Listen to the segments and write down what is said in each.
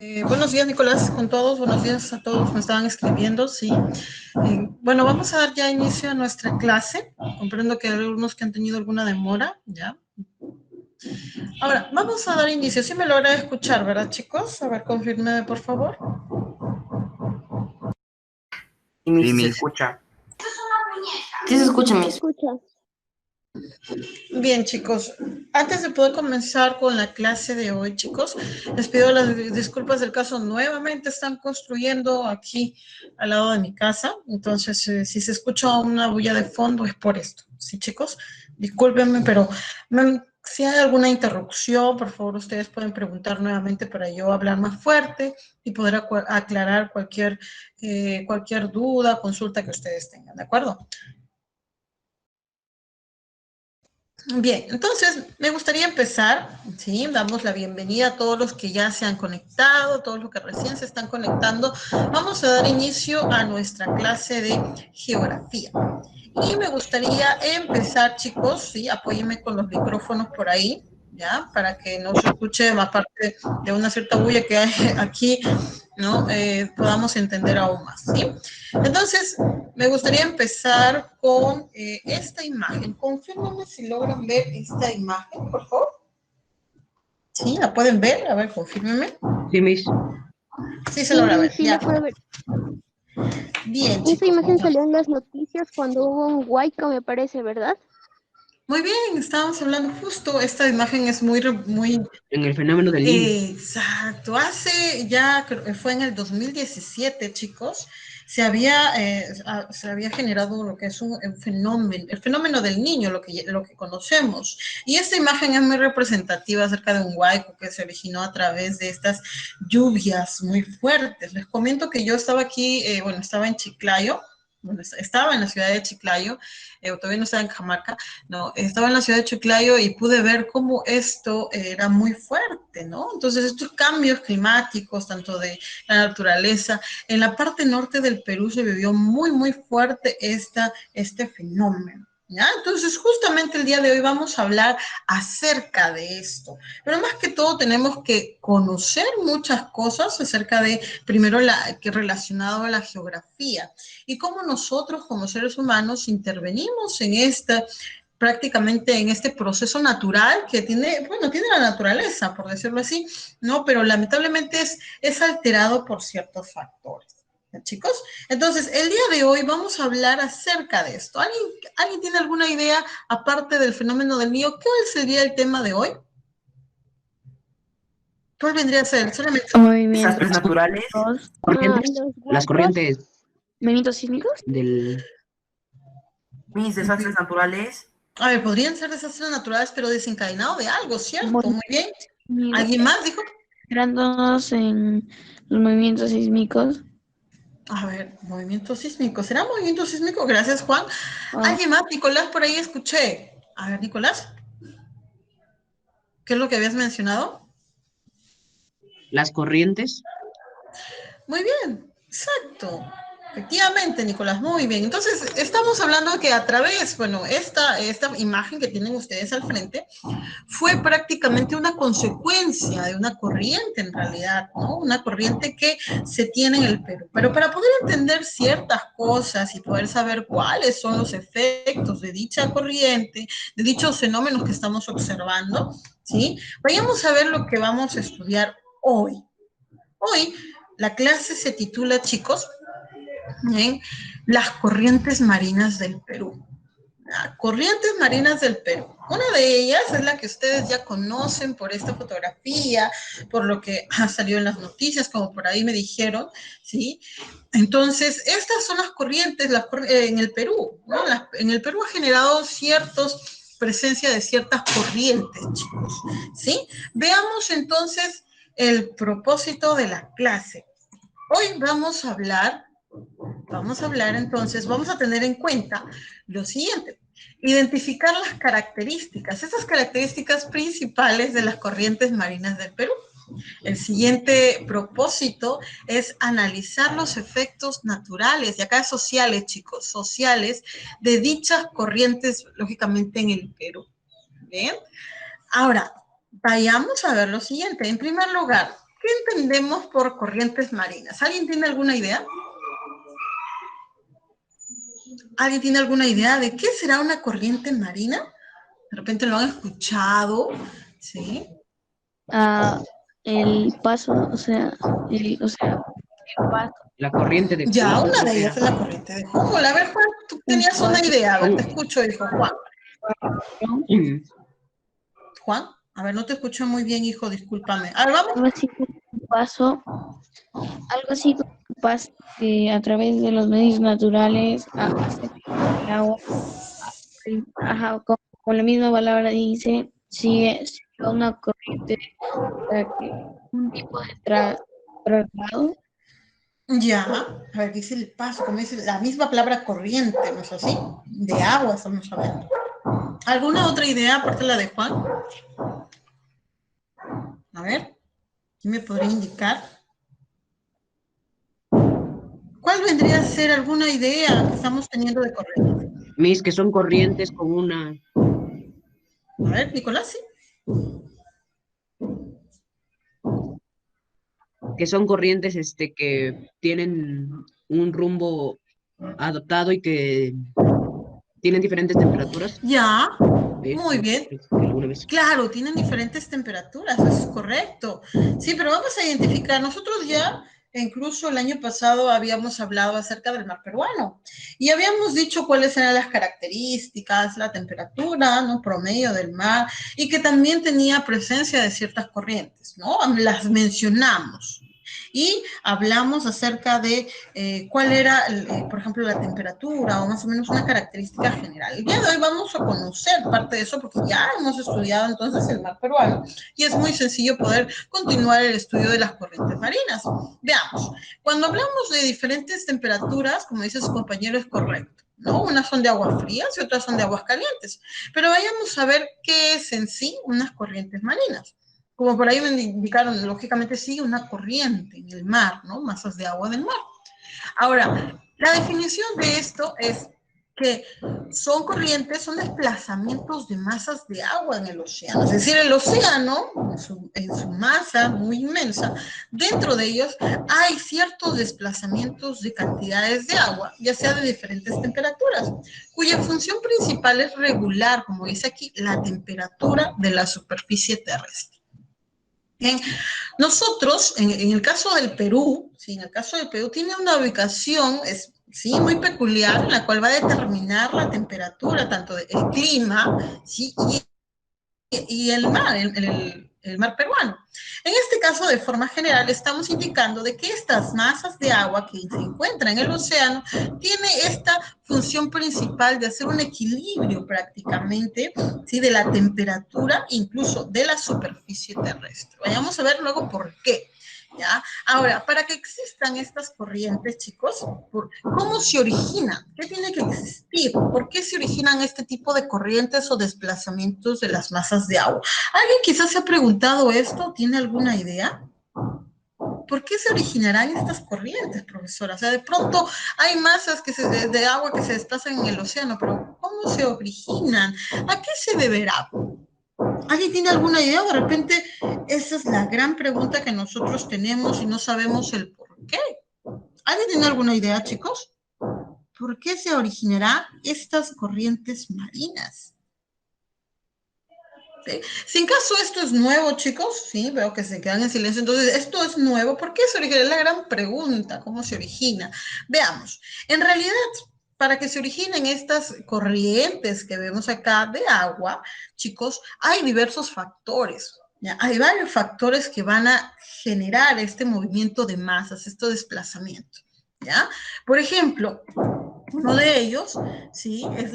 Buenos días, Nicolás, con todos. Buenos días a todos que me estaban escribiendo, sí. Bueno, vamos a dar ya inicio a nuestra clase. Comprendo que hay algunos que han tenido alguna demora, ¿ya? Ahora, vamos a dar inicio. Sí me logra escuchar, ¿verdad, chicos? A ver, confírmeme, por favor. Y Miss, Sí, se Miss. escucha. Sí se escucha, Se Miss. escucha. Bien, chicos, antes de poder comenzar con la clase de hoy, chicos, les pido las disculpas del caso. Nuevamente están construyendo aquí al lado de mi casa, entonces si se escucha una bulla de fondo es por esto. Sí, chicos, discúlpenme, pero si hay alguna interrupción, por favor, ustedes pueden preguntar nuevamente para yo hablar más fuerte y poder aclarar cualquier duda, consulta que ustedes tengan, ¿de acuerdo? Bien, entonces me gustaría empezar, ¿sí? Damos la bienvenida a todos los que ya se han conectado, todos los que recién se están conectando. Vamos a dar inicio a nuestra clase de geografía. Y me gustaría empezar, chicos, ¿sí? Apóyenme con los micrófonos por ahí, ¿ya? Para que no se escuche más parte de una cierta bulla que hay aquí, ¿no? Podamos entender aún más, ¿sí? Entonces, me gustaría empezar con esta imagen. Confírmenme si logran ver esta imagen, por favor. ¿Sí? ¿La pueden ver? A ver, confírmenme. Sí, Miss. Sí, se logra ver. Sí Ya. la puedo ver. Bien, Esa chicos. imagen salió en las noticias cuando hubo un huaico, me parece, ¿verdad? Muy bien, estábamos hablando justo. Esta imagen es muy En el fenómeno del niño. exacto. Hace ya, creo que fue en el 2017, chicos, se había generado lo que es un fenómeno, el fenómeno del niño, lo que conocemos. Y esta imagen es muy representativa acerca de un huaico que se originó a través de estas lluvias muy fuertes. Les comento que yo estaba aquí, estaba en Chiclayo. Bueno, estaba en la ciudad de Chiclayo, todavía no estaba en Cajamarca, no, estaba en la ciudad de Chiclayo y pude ver cómo esto era muy fuerte, ¿no? Entonces, estos cambios climáticos, tanto de la naturaleza, en la parte norte del Perú se vivió muy fuerte este fenómeno. ¿Ya? Entonces, justamente el día de hoy vamos a hablar acerca de esto. Pero más que todo tenemos que conocer muchas cosas acerca de, primero, que relacionado a la geografía y cómo nosotros como seres humanos intervenimos en prácticamente en este proceso natural que tiene la naturaleza, por decirlo así, ¿no? Pero lamentablemente es alterado por ciertos factores. ¿Ya, chicos? Entonces, el día de hoy vamos a hablar acerca de esto. ¿Alguien tiene alguna idea, aparte del fenómeno del niño? ¿Cuál sería el tema de hoy? ¿Cuál vendría a ser? Solamente Movimientos Desastres naturales. sísmicos. Corrientes. Los Las huaicos. corrientes ¿Movimientos sísmicos? del... Mis desastres naturales. a ver, podrían ser desastres naturales, pero desencadenado de algo, ¿cierto? Muy bien. Movimientos ¿Alguien más dijo? centrándonos en los movimientos sísmicos. A ver, movimiento sísmico. ¿Será movimiento sísmico? Gracias, Juan. Ah, ¿Alguien más? Nicolás, por ahí escuché. A ver, Nicolás, ¿qué es lo que habías mencionado? las corrientes. Muy bien, exacto. Efectivamente, Nicolás, muy bien. Entonces, estamos hablando de que a través, esta imagen que tienen ustedes al frente fue prácticamente una consecuencia de una corriente en realidad, ¿no? Una corriente que se tiene en el Perú. Pero para poder entender ciertas cosas y poder saber cuáles son los efectos de dicha corriente, de dichos fenómenos que estamos observando, ¿sí? Vayamos a ver lo que vamos a estudiar hoy. Hoy la clase se titula, chicos, ¿eh? Las corrientes marinas del Perú. Corrientes marinas del Perú. Una de ellas es la que ustedes ya conocen por esta fotografía, por lo que ha salido en las noticias, como por ahí me dijeron, ¿sí? Entonces, estas son las corrientes en el Perú, ¿no? En el Perú ha generado presencia de ciertas corrientes, chicos, ¿sí? Veamos entonces el propósito de la clase. Hoy vamos a tener en cuenta lo siguiente: identificar las características, esas características principales de las corrientes marinas del Perú. El siguiente propósito es analizar los efectos naturales, y acá sociales, chicos, sociales, de dichas corrientes, lógicamente, en el Perú. Bien. Ahora, vayamos a ver lo siguiente. En primer lugar, ¿qué entendemos por corrientes marinas? ¿Alguien tiene alguna idea? ¿Alguien tiene alguna idea de qué será una corriente marina? De repente lo han escuchado, ¿sí? El paso, o sea, el paso. La corriente de Ya, Humboldt, una creo de que ellas era. es la corriente de Humboldt. A ver, Juan, tú tenías una idea. A ver, te escucho, hijo Juan. Mm. Juan, a ver, no te escucho muy bien, hijo, discúlpame. A ver, vamos. Algo así como un paso, algo así como un paso que a través de los medios naturales hace que el agua, ajá, con la misma palabra dice, sigue una corriente para que un tipo de traslado. Ya, a ver, dice el paso, como dice la misma palabra corriente, ¿no es así? De agua estamos hablando. ¿Alguna otra idea aparte de la de Juan? A ver, ¿quién me podría indicar? ¿Cuál vendría a ser alguna idea que estamos teniendo de corriente? Mis que son corrientes con una... A ver, Nicolás, sí. que son corrientes que tienen un rumbo adaptado y que tienen diferentes temperaturas. Ya, ¿Ves? muy bien. Que alguna vez. Claro, tienen diferentes temperaturas, eso es correcto. Sí, pero vamos a identificar, nosotros ya, incluso el año pasado habíamos hablado acerca del mar peruano y habíamos dicho cuáles eran las características, la temperatura, ¿no? Promedio del mar y que también tenía presencia de ciertas corrientes, ¿no? Las mencionamos. Y hablamos acerca de cuál era, por ejemplo, la temperatura o más o menos una característica general. El día de hoy vamos a conocer parte de eso porque ya hemos estudiado entonces el mar peruano y es muy sencillo poder continuar el estudio de las corrientes marinas. Veamos, cuando hablamos de diferentes temperaturas, como dice su compañero, es correcto, ¿no? Unas son de aguas frías y otras son de aguas calientes. Pero vayamos a ver qué es en sí unas corrientes marinas. Como por ahí me indicaron, lógicamente sí, una corriente en el mar, ¿no? Masas de agua del mar. Ahora, la definición de esto es que son corrientes, son desplazamientos de masas de agua en el océano. Es decir, el océano, en su masa muy inmensa, dentro de ellos hay ciertos desplazamientos de cantidades de agua, ya sea de diferentes temperaturas, cuya función principal es regular, como dice aquí, la temperatura de la superficie terrestre. Bien, nosotros, en el caso del Perú, ¿sí? En el caso del Perú tiene una ubicación, sí, muy peculiar, en la cual va a determinar la temperatura, tanto del clima, ¿sí? Y el mar, el mar peruano. En este caso, de forma general, estamos indicando de que estas masas de agua que se encuentran en el océano tiene esta función principal de hacer un equilibrio prácticamente, ¿sí? De la temperatura, incluso de la superficie terrestre. Vayamos a ver luego por qué. ¿Ya? Ahora, para que existan estas corrientes, chicos, ¿cómo se originan? ¿Qué tiene que existir? ¿Por qué se originan este tipo de corrientes o desplazamientos de las masas de agua? ¿Alguien quizás se ha preguntado esto? ¿Tiene alguna idea? ¿Por qué se originarán estas corrientes, profesora? O sea, de pronto hay masas de agua que se desplazan en el océano, pero ¿cómo se originan? ¿A qué se deberá? ¿Alguien tiene alguna idea? De repente, esa es la gran pregunta que nosotros tenemos y no sabemos el por qué. ¿Alguien tiene alguna idea, chicos? ¿Por qué se originarán estas corrientes marinas? ¿Sí? Si en caso esto es nuevo, chicos, sí, veo que se quedan en silencio. Entonces, esto es nuevo. ¿Por qué se origina? Es la gran pregunta, ¿cómo se origina? Veamos. En realidad, para que se originen estas corrientes que vemos acá de agua, chicos, hay diversos factores. ¿Ya? Hay varios factores que van a generar este movimiento de masas, este desplazamiento. ¿Ya? Por ejemplo, uno de ellos, ¿sí? Es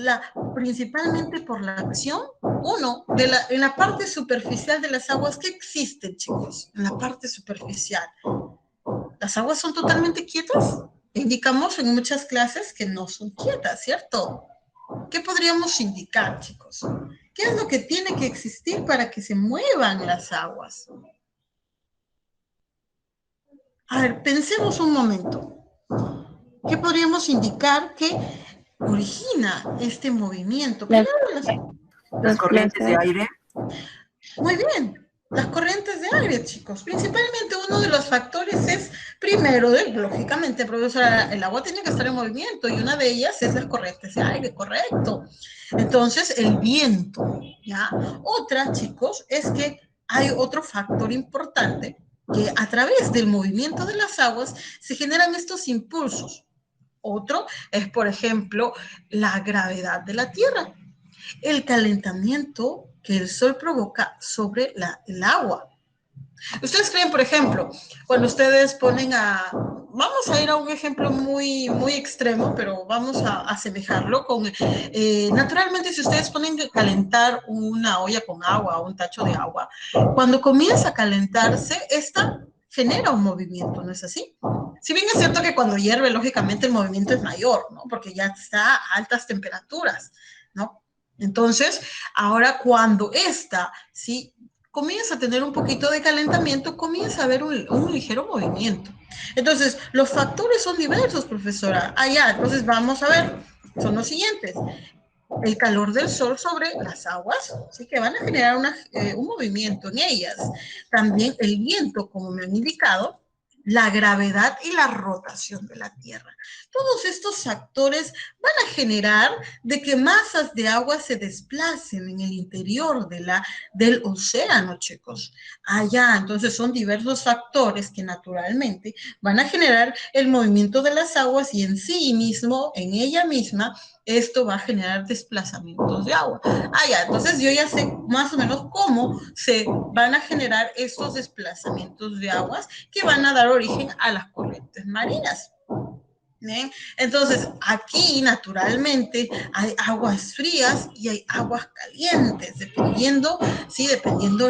principalmente por la acción, en la parte superficial de las aguas. ¿Qué existen, chicos? En la parte superficial. ¿Las aguas son totalmente quietas? Indicamos en muchas clases que no son quietas, ¿cierto? ¿Qué podríamos indicar, chicos? ¿Qué es lo que tiene que existir para que se muevan las aguas? A ver, pensemos un momento. ¿Qué podríamos indicar que origina este movimiento? Las corrientes de aire. Muy bien. Las corrientes de aire, chicos. Principalmente uno de los factores es, primero, lógicamente, profesora, el agua tiene que estar en movimiento y una de ellas es las corrientes de aire, correcto. Entonces, el viento, ¿ya? Otra, chicos, es que hay otro factor importante que a través del movimiento de las aguas se generan estos impulsos. Otro es, por ejemplo, la gravedad de la Tierra, el calentamiento que el sol provoca sobre el agua. Ustedes creen, por ejemplo, cuando ustedes ponen vamos a ir a un ejemplo muy, muy extremo, pero vamos a asemejarlo con, naturalmente, si ustedes ponen a calentar una olla con agua o un tacho de agua, cuando comienza a calentarse, esta genera un movimiento, ¿no es así? Si bien es cierto que cuando hierve, lógicamente el movimiento es mayor, ¿no? Porque ya está a altas temperaturas, ¿no? Entonces, ahora cuando esta, ¿sí?, comienza a tener un poquito de calentamiento, comienza a haber un ligero movimiento. Entonces, los factores son diversos, profesora. Entonces vamos a ver, son los siguientes. El calor del sol sobre las aguas, sí que van a generar un movimiento en ellas. También el viento, como me han indicado, la gravedad y la rotación de la Tierra. Todos estos factores van a generar de que masas de agua se desplacen en el interior del océano, chicos. Entonces son diversos factores que naturalmente van a generar el movimiento de las aguas y en sí mismo, en ella misma, esto va a generar desplazamientos de agua. Entonces yo ya sé más o menos cómo se van a generar estos desplazamientos de aguas que van a dar origen a las corrientes marinas. ¿Bien? Entonces, aquí naturalmente hay aguas frías y hay aguas calientes, dependiendo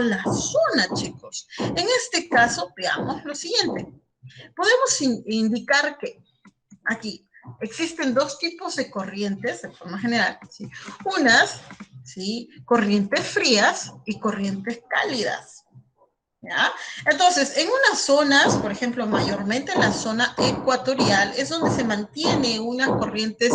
la zona, chicos. En este caso, veamos lo siguiente. Podemos indicar que aquí existen dos tipos de corrientes, de forma general, ¿sí? Unas, ¿sí?, corrientes frías y corrientes cálidas. ¿Ya? Entonces, en unas zonas, por ejemplo, mayormente en la zona ecuatorial, es donde se mantiene unas corrientes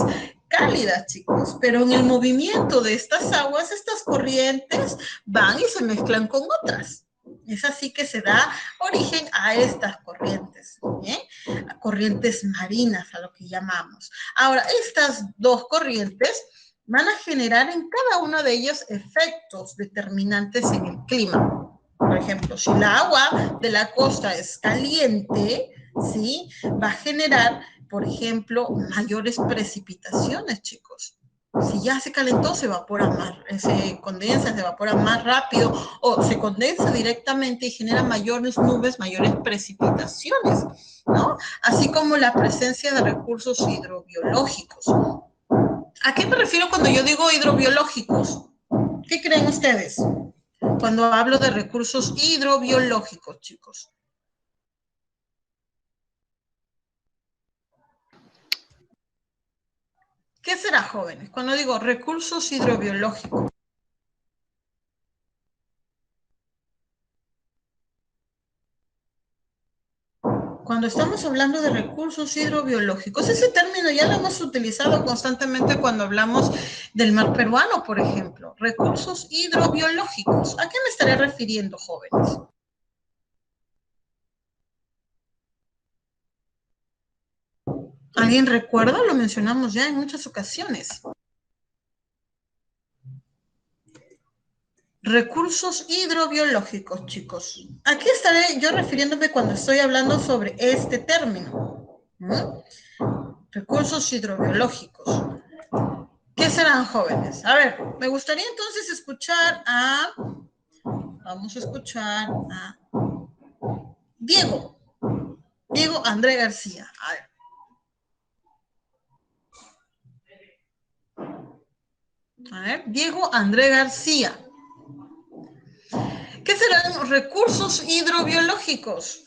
cálidas, chicos, pero en el movimiento de estas aguas, estas corrientes van y se mezclan con otras. Es así que se da origen a estas corrientes, ¿bien? Corrientes marinas, a lo que llamamos. Ahora, estas dos corrientes van a generar en cada uno de ellos efectos determinantes en el clima. Por ejemplo, si el agua de la costa es caliente, ¿sí?, va a generar, por ejemplo, mayores precipitaciones, chicos. Si ya se calentó, se evapora más, se condensa, se evapora más rápido, o se condensa directamente y genera mayores nubes, mayores precipitaciones, ¿no? Así como la presencia de recursos hidrobiológicos. ¿A qué me refiero cuando yo digo hidrobiológicos? ¿Qué creen ustedes cuando hablo de recursos hidrobiológicos, chicos? ¿Qué será, jóvenes? Cuando digo recursos hidrobiológicos. Cuando estamos hablando de recursos hidrobiológicos, ese término ya lo hemos utilizado constantemente cuando hablamos del mar peruano, por ejemplo. Recursos hidrobiológicos. ¿A qué me estaré refiriendo, jóvenes? ¿Alguien recuerda? Lo mencionamos ya en muchas ocasiones. Recursos hidrobiológicos, chicos. ¿A qué estaré yo refiriéndome cuando estoy hablando sobre este término? Recursos hidrobiológicos. ¿Qué serán, jóvenes? A ver, me gustaría entonces escuchar vamos a escuchar a Diego André García. A ver. Diego André García. ¿Qué serán recursos hidrobiológicos?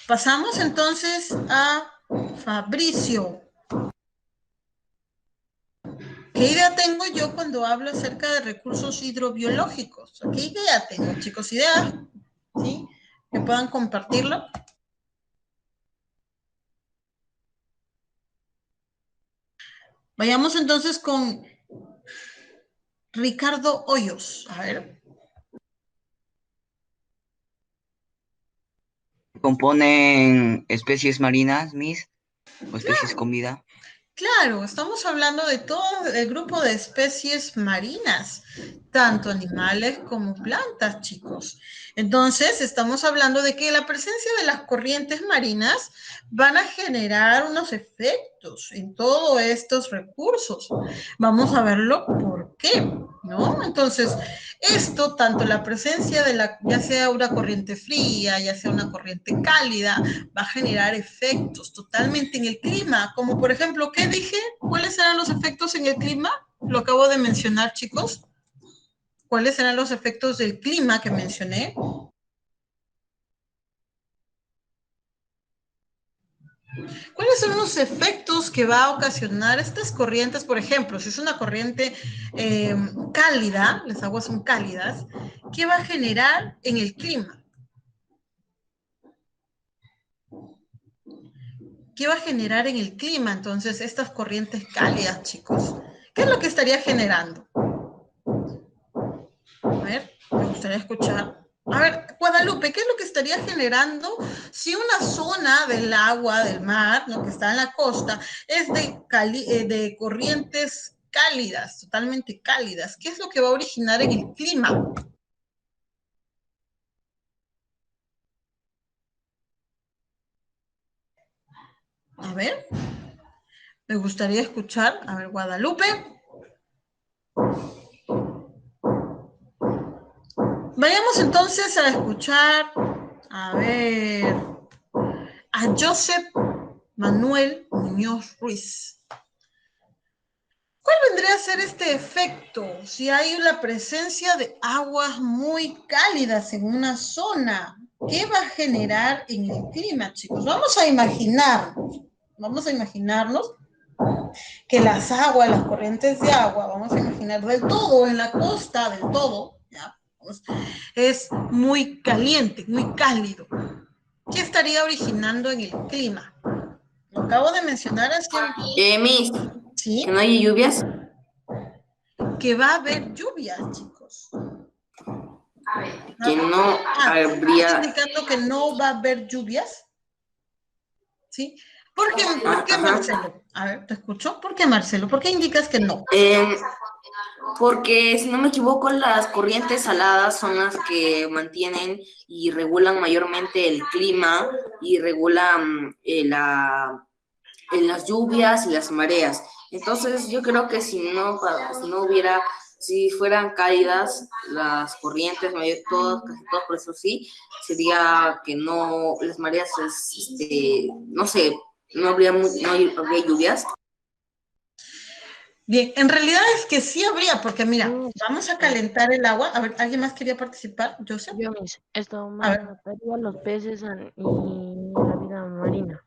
Pasamos entonces a Fabricio. ¿Qué idea tengo yo cuando hablo acerca de recursos hidrobiológicos? ¿Qué idea tengo, chicos? ¿Ideas? ¿Sí? ¿Que puedan compartirlo? Vayamos entonces con Ricardo Hoyos. A ver. ¿Componen especies marinas, Miss? ¿O especies con vida? Claro, estamos hablando de todo el grupo de especies marinas, tanto animales como plantas, chicos. Entonces, estamos hablando de que la presencia de las corrientes marinas van a generar unos efectos en todos estos recursos. Vamos a verlo por qué, ¿no? Entonces, esto, tanto la presencia de ya sea una corriente fría, ya sea una corriente cálida, va a generar efectos totalmente en el clima, como por ejemplo, ¿qué dije? ¿Cuáles eran los efectos en el clima? Lo acabo de mencionar, chicos. ¿Cuáles eran los efectos del clima que mencioné? ¿Cuáles son los efectos que va a ocasionar estas corrientes? Por ejemplo, si es una corriente cálida, las aguas son cálidas, ¿qué va a generar en el clima? ¿Qué va a generar en el clima entonces estas corrientes cálidas, chicos? ¿Qué es lo que estaría generando? A ver, me gustaría escuchar. A ver, Guadalupe, ¿qué es lo que estaría generando si una zona del agua, del mar, ¿no? Que está en la costa, es de corrientes cálidas, totalmente cálidas? ¿Qué es lo que va a originar en el clima? A ver, me gustaría escuchar. A ver, Guadalupe. Vayamos entonces a escuchar, a ver, a Joseph Manuel Muñoz Ruiz. ¿Cuál vendría a ser este efecto si hay la presencia de aguas muy cálidas en una zona? ¿Qué va a generar en el clima, chicos? Vamos a imaginarnos que las aguas, las corrientes de agua, vamos a imaginar del todo, en la costa, del todo, ¿ya? Es muy caliente, muy cálido. ¿Qué estaría originando en el clima? Lo acabo de mencionar, es que... Miss, ¿sí? que no haya lluvias. Que va a haber lluvias, chicos. Que no ¿Estás habría. indicando que no va a haber lluvias? ¿Sí? ¿Por qué, Ajá. Marcelo? A ver, te escucho. ¿Por qué, Marcelo? ¿Por qué indicas que no? Porque, si no me equivoco, las corrientes saladas son las que mantienen y regulan mayormente el clima y regulan las lluvias y las mareas. Entonces, yo creo que si fueran cálidas las corrientes, casi todas, por eso sí, sería que no, las mareas, no sé, no habría lluvias. Bien, en realidad es que sí habría, porque mira, vamos a calentar el agua. A ver, ¿alguien más quería participar? Joseph. Yo, Miss, esto A ver. mataría a los peces y la vida marina.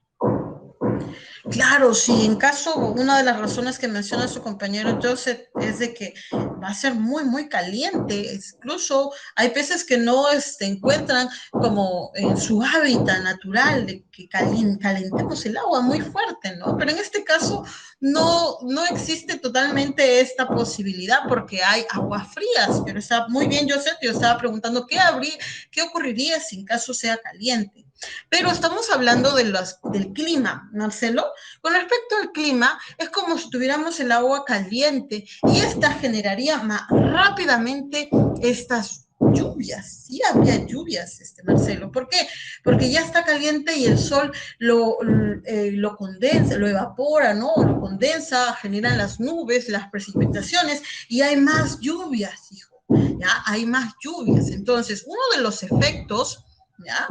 Claro, sí, en caso, una de las razones que menciona su compañero Joseph es de que va a ser muy, muy caliente. Incluso hay peces que no se encuentran como en su hábitat natural, de que calentemos el agua muy fuerte, ¿no? Pero en este caso no existe totalmente esta posibilidad porque hay aguas frías. Pero está muy bien, Joseph, yo estaba preguntando qué ocurriría si en caso sea caliente. Pero estamos hablando del clima, Marcelo. Con respecto al clima, es como si tuviéramos el agua caliente y esta generaría más rápidamente estas lluvias. Sí habría lluvias, Marcelo. ¿Por qué? Porque ya está caliente y el sol lo condensa, lo evapora, ¿no? Lo condensa, generan las nubes, las precipitaciones y hay más lluvias, hijo. ¿Ya? Hay más lluvias. Entonces, uno de los efectos, ¿ya?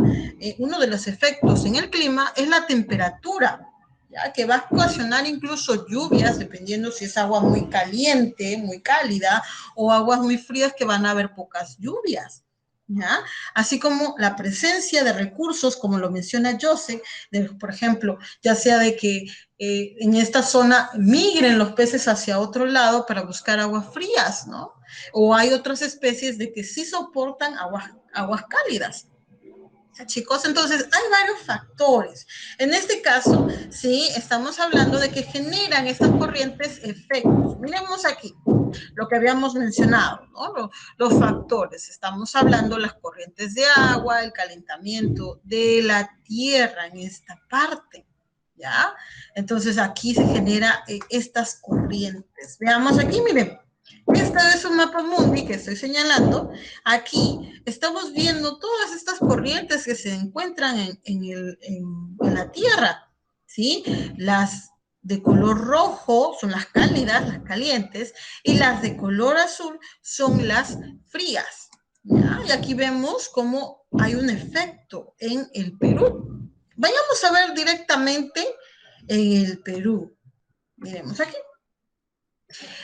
Uno de los efectos en el clima es la temperatura, ¿ya? Que va a ocasionar incluso lluvias, dependiendo si es agua muy caliente, muy cálida, o aguas muy frías que van a haber pocas lluvias, ¿ya? Así como la presencia de recursos, como lo menciona Joseph, por ejemplo, ya sea de que en esta zona migren los peces hacia otro lado para buscar aguas frías, ¿no? O hay otras especies de que sí soportan aguas cálidas. ¿Ya, chicos? Entonces, hay varios factores. En este caso, sí, estamos hablando de que generan estas corrientes efectos. Miremos aquí lo que habíamos mencionado, ¿no? Los factores. Estamos hablando de las corrientes de agua, el calentamiento de la tierra en esta parte, ¿ya? Entonces, aquí se generan estas corrientes. Veamos aquí, miren. Este es un mapa mundi que estoy señalando. Aquí estamos viendo todas estas corrientes que se encuentran en la Tierra, ¿sí? Las de color rojo son las cálidas, las calientes, y las de color azul son las frías, ¿ya? Y aquí vemos cómo hay un efecto en el Perú. Vayamos a ver directamente en el Perú. Miremos aquí.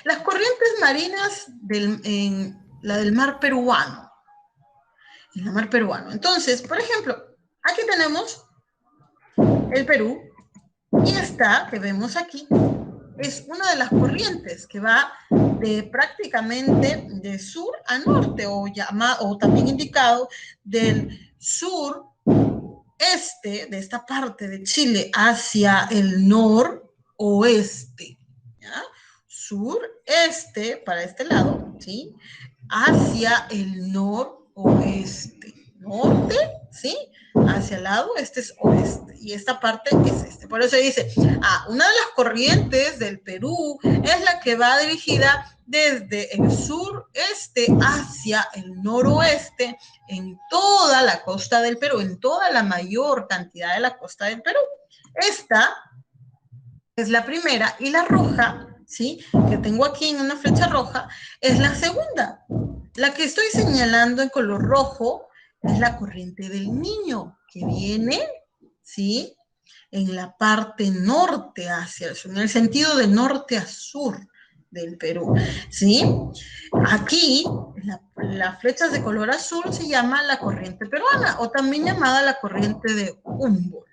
Las corrientes marinas en la del mar peruano. En el mar peruano. Entonces, por ejemplo, aquí tenemos el Perú y esta que vemos aquí es una de las corrientes que va de prácticamente de sur a norte o también indicado del sur este de esta parte de Chile hacia el noroeste, ¿ya? Sureste para este lado, ¿sí? Hacia el noroeste. Norte, ¿sí? Hacia el lado, este es oeste. Y esta parte es este. Por eso dice, una de las corrientes del Perú es la que va dirigida desde el sureste hacia el noroeste en toda la costa del Perú, en toda la mayor cantidad de la costa del Perú. Esta es la primera y la roja, ¿sí? Que tengo aquí en una flecha roja, es la segunda. La que estoy señalando en color rojo es la corriente del Niño, que viene, ¿sí? En la parte norte hacia el sur, en el sentido de norte a sur del Perú, ¿sí? Aquí, las flechas de color azul se llama la corriente peruana, o también llamada la corriente de Humboldt.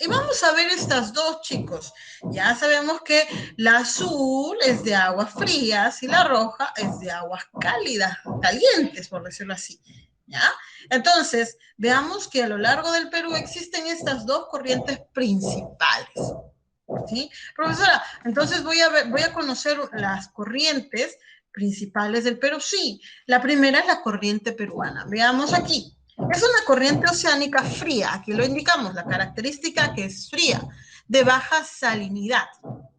Y vamos a ver estas dos, chicos. Ya sabemos que la azul es de aguas frías y la roja es de aguas cálidas, calientes, por decirlo así. ¿Ya? Entonces, veamos que a lo largo del Perú existen estas dos corrientes principales. ¿Sí? Profesora, entonces voy a conocer las corrientes principales del Perú. Sí, la primera es la corriente peruana. Veamos aquí. Es una corriente oceánica fría, aquí lo indicamos, la característica que es fría, de baja salinidad,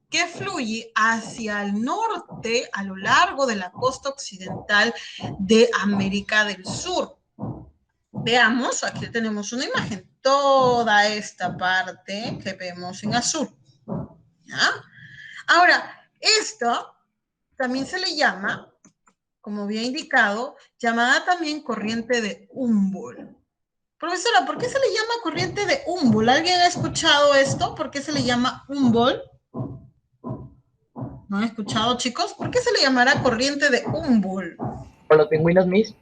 que fluye hacia el norte a lo largo de la costa occidental de América del Sur. Veamos, aquí tenemos una imagen, toda esta parte que vemos en azul. ¿Ya? Ahora, esto también se le llama, como había indicado, llamada también corriente de Humboldt. Profesora, ¿por qué se le llama corriente de Humboldt? ¿Alguien ha escuchado esto? ¿Por qué se le llama Humboldt? ¿No han escuchado, chicos? ¿Por qué se le llamará corriente de Humboldt? ¿Por los pingüinos, Miss?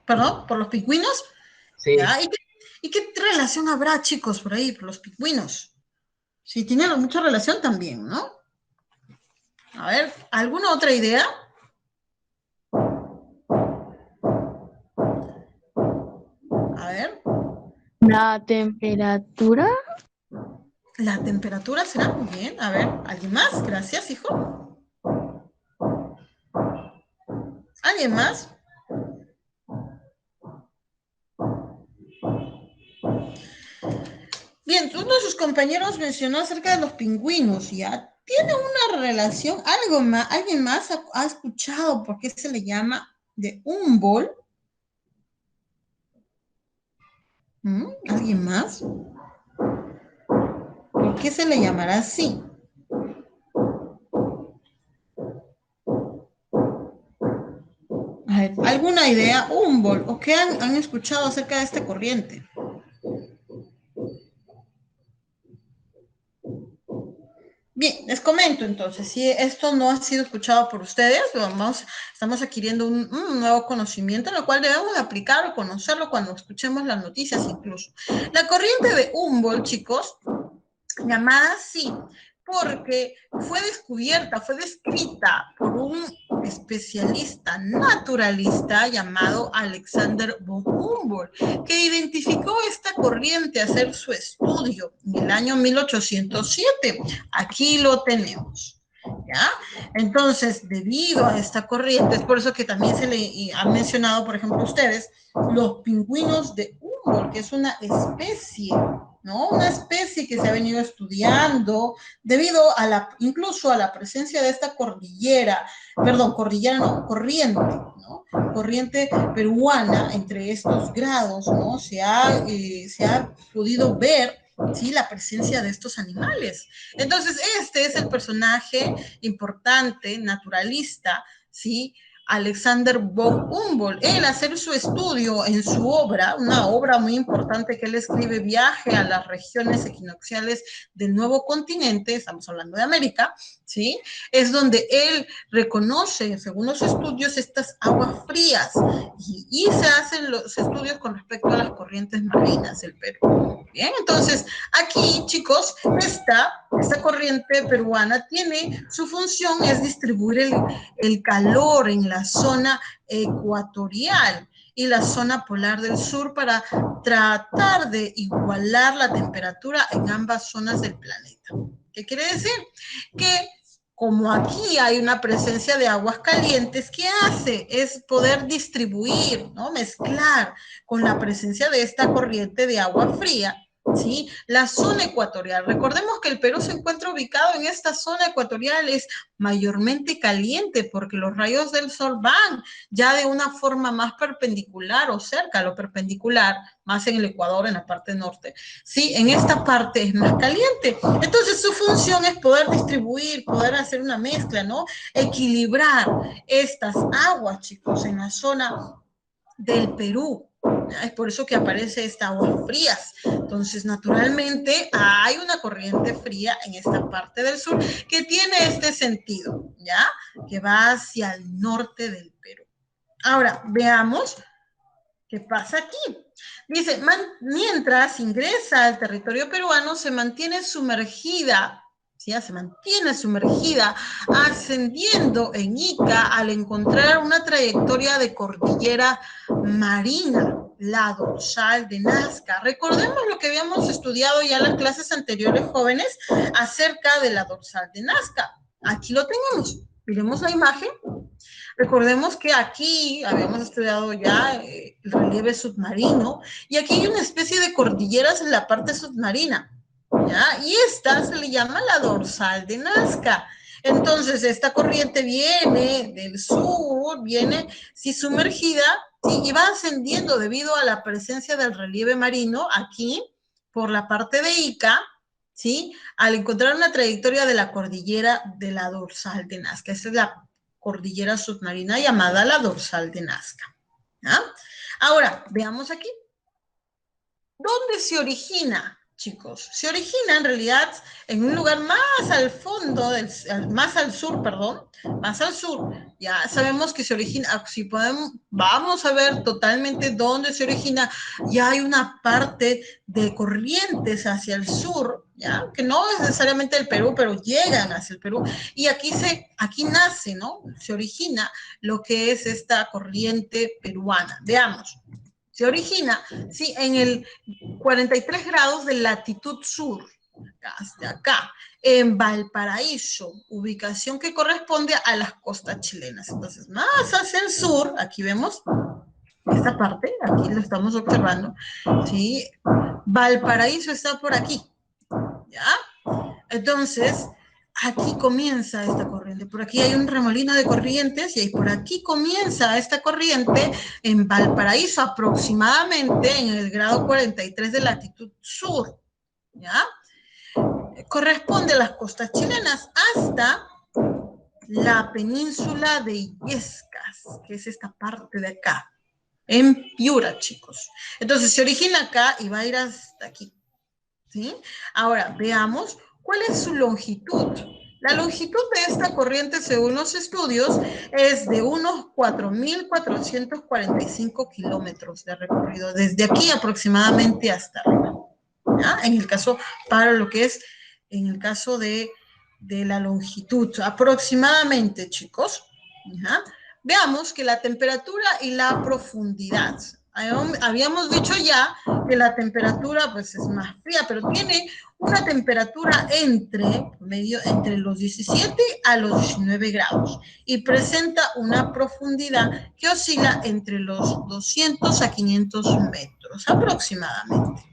¿Perdón? ¿Por los pingüinos? Sí. ¿Ya? ¿Y qué relación habrá, chicos, por ahí, por los pingüinos? Sí, tiene mucha relación también, ¿no? A ver, ¿alguna otra idea? A ver. ¿La temperatura? ¿La temperatura será? Muy bien. A ver, ¿alguien más? Gracias, hijo. ¿Alguien más? Bien, uno de sus compañeros mencionó acerca de los pingüinos, ¿ya? ¿Tiene una relación? ¿Algo más? ¿Alguien más ha escuchado por qué se le llama de Humboldt? ¿Alguien más? ¿Por qué se le llamará así? A ver, ¿alguna idea? Humboldt, ¿o qué han escuchado acerca de esta corriente? Bien, les comento entonces, si esto no ha sido escuchado por ustedes, estamos adquiriendo un nuevo conocimiento, en el cual debemos aplicar o conocerlo cuando escuchemos las noticias incluso. La corriente de Humboldt, chicos, llamada así, porque fue descubierta, fue descrita por un especialista naturalista llamado Alexander von Humboldt, que identificó esta corriente a hacer su estudio en el año 1807. Aquí lo tenemos. ¿Ya? Entonces, debido a esta corriente, es por eso que también se le han mencionado, por ejemplo, ustedes, los pingüinos de Humboldt, que es una especie, ¿no? Una especie que se ha venido estudiando debido a incluso a la presencia de esta corriente, ¿no? Corriente peruana entre estos grados, ¿no? Se ha podido ver, ¿sí?, la presencia de estos animales. Entonces, este es el personaje importante, naturalista, ¿sí?, Alexander von Humboldt. Él hacer su estudio en su obra, una obra muy importante que él escribe, Viaje a las regiones equinocciales del nuevo continente, estamos hablando de América, ¿sí?, es donde él reconoce, según los estudios, estas aguas frías y se hacen los estudios con respecto a las corrientes marinas del Perú. Bien, entonces aquí, chicos, esta corriente peruana tiene su función, es distribuir el calor en la zona ecuatorial y la zona polar del sur para tratar de igualar la temperatura en ambas zonas del planeta. ¿Qué quiere decir? Que como aquí hay una presencia de aguas calientes, ¿qué hace? Es poder distribuir, ¿no?, mezclar con la presencia de esta corriente de agua fría, ¿sí?, la zona ecuatorial. Recordemos que el Perú se encuentra ubicado en esta zona ecuatorial, es mayormente caliente porque los rayos del sol van ya de una forma más perpendicular o cerca a lo perpendicular, más en el Ecuador, en la parte norte, ¿sí? En esta parte es más caliente. Entonces su función es poder distribuir, poder hacer una mezcla, ¿no? Equilibrar estas aguas, chicos, en la zona del Perú. Es por eso que aparece esta agua frías. Entonces, naturalmente, hay una corriente fría en esta parte del sur que tiene este sentido, ¿ya? Que va hacia el norte del Perú. Ahora, veamos qué pasa aquí. Dice, mientras ingresa al territorio peruano, se mantiene sumergida, ¿sí?, se mantiene sumergida, ascendiendo en Ica al encontrar una trayectoria de cordillera marina, la dorsal de Nazca. Recordemos lo que habíamos estudiado ya en las clases anteriores, jóvenes, acerca de la dorsal de Nazca. Aquí lo tenemos. Miremos la imagen. Recordemos que aquí habíamos estudiado ya el relieve submarino y aquí hay una especie de cordilleras en la parte submarina, ¿ya? Y esta se le llama la dorsal de Nazca. Entonces, esta corriente viene del sur, viene, sí, sumergida, ¿sí?, y va ascendiendo debido a la presencia del relieve marino aquí por la parte de Ica, ¿sí?, al encontrar una trayectoria de la cordillera de la dorsal de Nazca. Esta es la cordillera submarina llamada la dorsal de Nazca. ¿Ah? Ahora, veamos aquí. ¿Dónde se origina, chicos? Se origina en realidad en un lugar más al fondo, más al sur, perdón, más al sur. Ya sabemos que se origina, si podemos, vamos a ver totalmente dónde se origina. Ya hay una parte de corrientes hacia el sur, ¿ya?, que no es necesariamente el Perú, pero llegan hacia el Perú. Y aquí nace, ¿no?, se origina lo que es esta corriente peruana. Veamos. Se origina, sí, en el 43 grados de latitud sur, hasta acá, en Valparaíso, ubicación que corresponde a las costas chilenas. Entonces, más hacia el sur, aquí vemos esta parte, aquí lo estamos observando, ¿sí? Valparaíso está por aquí, ¿ya? Entonces, aquí comienza esta corriente. Por aquí hay un remolino de corrientes y por aquí comienza esta corriente en Valparaíso, aproximadamente en el grado 43 de latitud sur, ¿ya? Corresponde a las costas chilenas hasta la península de Illescas, que es esta parte de acá, en Piura, chicos. Entonces se origina acá y va a ir hasta aquí, ¿sí? Ahora, veamos cuál es su longitud. La longitud de esta corriente, según los estudios, es de unos 4.445 kilómetros de recorrido, desde aquí aproximadamente hasta arriba, ¿ya? En el caso, para lo que es, en el caso de la longitud, aproximadamente, chicos, ¿Ya? Veamos que la temperatura y la profundidad. Habíamos dicho ya que la temperatura pues es más fría, pero tiene una temperatura entre los 17 a los 19 grados y presenta una profundidad que oscila entre los 200 a 500 metros aproximadamente.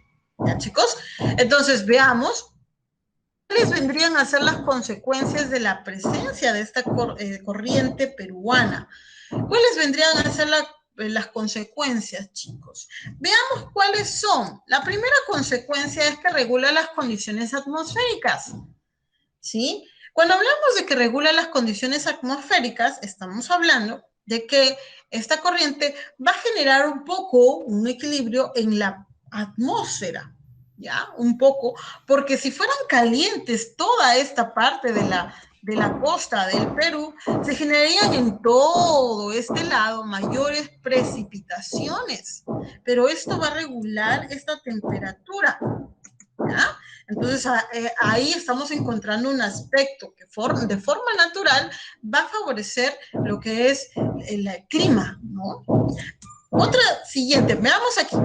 ¿Ya, chicos? Entonces veamos cuáles vendrían a ser las consecuencias de la presencia de esta corriente peruana. ¿Cuáles vendrían a ser las consecuencias, chicos? Veamos cuáles son. La primera consecuencia es que regula las condiciones atmosféricas, ¿sí? Cuando hablamos de que regula las condiciones atmosféricas, estamos hablando de que esta corriente va a generar un poco un equilibrio en la atmósfera, ¿ya? Un poco, porque si fueran calientes toda esta parte de la costa del Perú, se generarían en todo este lado mayores precipitaciones, pero esto va a regular esta temperatura, ¿ya? Entonces ahí estamos encontrando un aspecto que de forma natural va a favorecer lo que es el clima, ¿no? Otra siguiente, veamos aquí.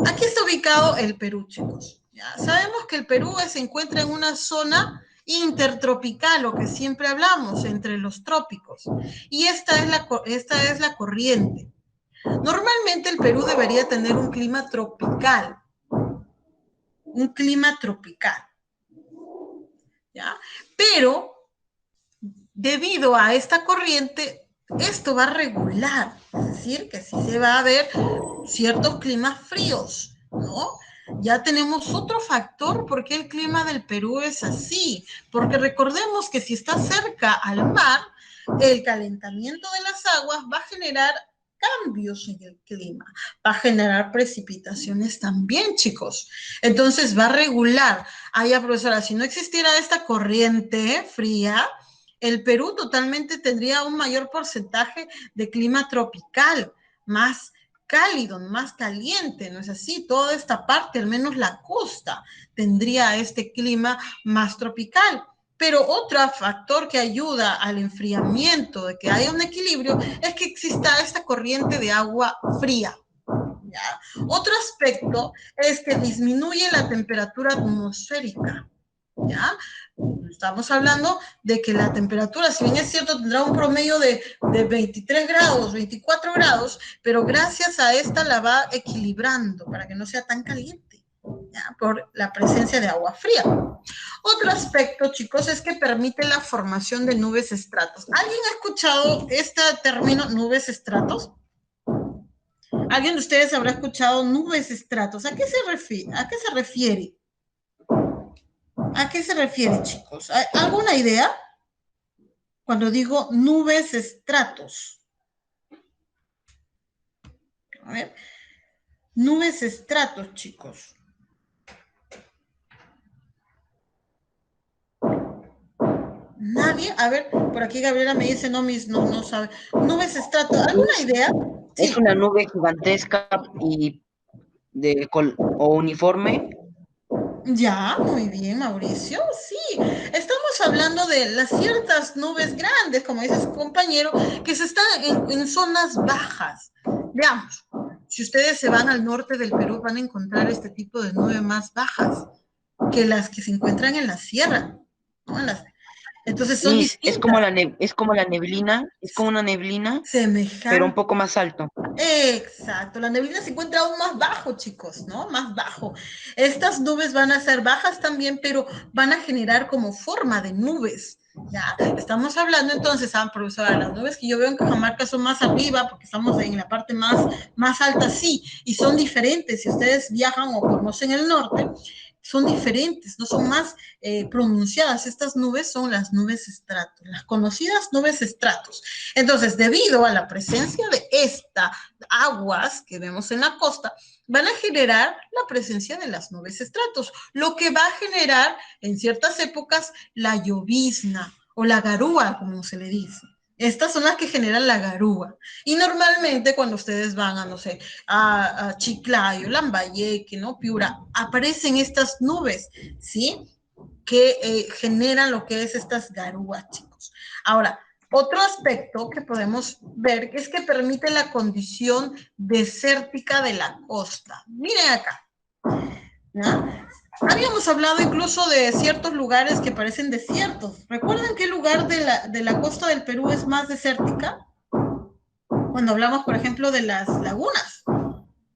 Aquí está ubicado el Perú, chicos. ¿Ya? Sabemos que el Perú se encuentra en una zona intertropical, lo que siempre hablamos, entre los trópicos. Y esta es la corriente. Normalmente el Perú debería tener un clima tropical. Un clima tropical. ¿Ya? Pero, debido a esta corriente, esto va a regular. Es decir, que sí se va a ver ciertos climas fríos, ¿no? Ya tenemos otro factor por qué el clima del Perú es así, porque recordemos que si está cerca al mar, el calentamiento de las aguas va a generar cambios en el clima, va a generar precipitaciones también, chicos. Entonces va a regular. Ay, profesora, si no existiera esta corriente fría, el Perú totalmente tendría un mayor porcentaje de clima tropical, más cálido, más caliente, ¿no es así? Toda esta parte, al menos la costa, tendría este clima más tropical. Pero otro factor que ayuda al enfriamiento, de que haya un equilibrio, es que exista esta corriente de agua fría. ¿Ya? Otro aspecto es que disminuye la temperatura atmosférica. ¿Ya? Estamos hablando de que la temperatura, si bien es cierto, tendrá un promedio de 23 grados, 24 grados, pero gracias a esta la va equilibrando para que no sea tan caliente, ¿ya? Por la presencia de agua fría. Otro aspecto, chicos, es que permite la formación de nubes estratos. ¿Alguien ha escuchado este término, nubes estratos? ¿Alguien de ustedes habrá escuchado nubes estratos? ¿A qué se refiere? ¿A qué se refiere? ¿A qué se refiere, chicos? ¿Alguna idea? Cuando digo nubes estratos. A ver. Nubes estratos, chicos. ¿Nadie? A ver, por aquí Gabriela me dice, no sabe. Nubes estratos, ¿alguna idea? Sí. Es una nube gigantesca y o uniforme. Ya, muy bien, Mauricio. Sí, estamos hablando de las ciertas nubes grandes, como dice su compañero, que se están en zonas bajas. Veamos, si ustedes se van al norte del Perú, van a encontrar este tipo de nubes más bajas que las que se encuentran en la sierra, ¿no? Entonces son distintas. Es como la neblina, es como una neblina, semejante, pero un poco más alto. Exacto, la neblina se encuentra aún más bajo, chicos, ¿no? Más bajo. Estas nubes van a ser bajas también, pero van a generar como forma de nubes. Ya, estamos hablando entonces, profesora, las nubes que yo veo en Cajamarca son más arriba, porque estamos en la parte más alta, sí, y son diferentes. Si ustedes viajan o conocen el norte, son diferentes, no son más pronunciadas. Estas nubes son las nubes estratos, las conocidas nubes estratos. Entonces, debido a la presencia de estas aguas que vemos en la costa, van a generar la presencia de las nubes estratos, lo que va a generar en ciertas épocas la llovizna o la garúa, como se le dice. Estas son las que generan la garúa. Y normalmente cuando ustedes van a, no sé, a Chiclayo, Lambayeque, ¿no? Piura, aparecen estas nubes, ¿sí? Que generan lo que es estas garúas, chicos. Ahora, Otro aspecto que podemos ver es que permite la condición desértica de la costa. Miren acá, ¿ya? Habíamos hablado incluso de ciertos lugares que parecen desiertos. ¿Recuerdan qué lugar de la costa del Perú es más desértica? Cuando hablamos, por ejemplo, de las lagunas,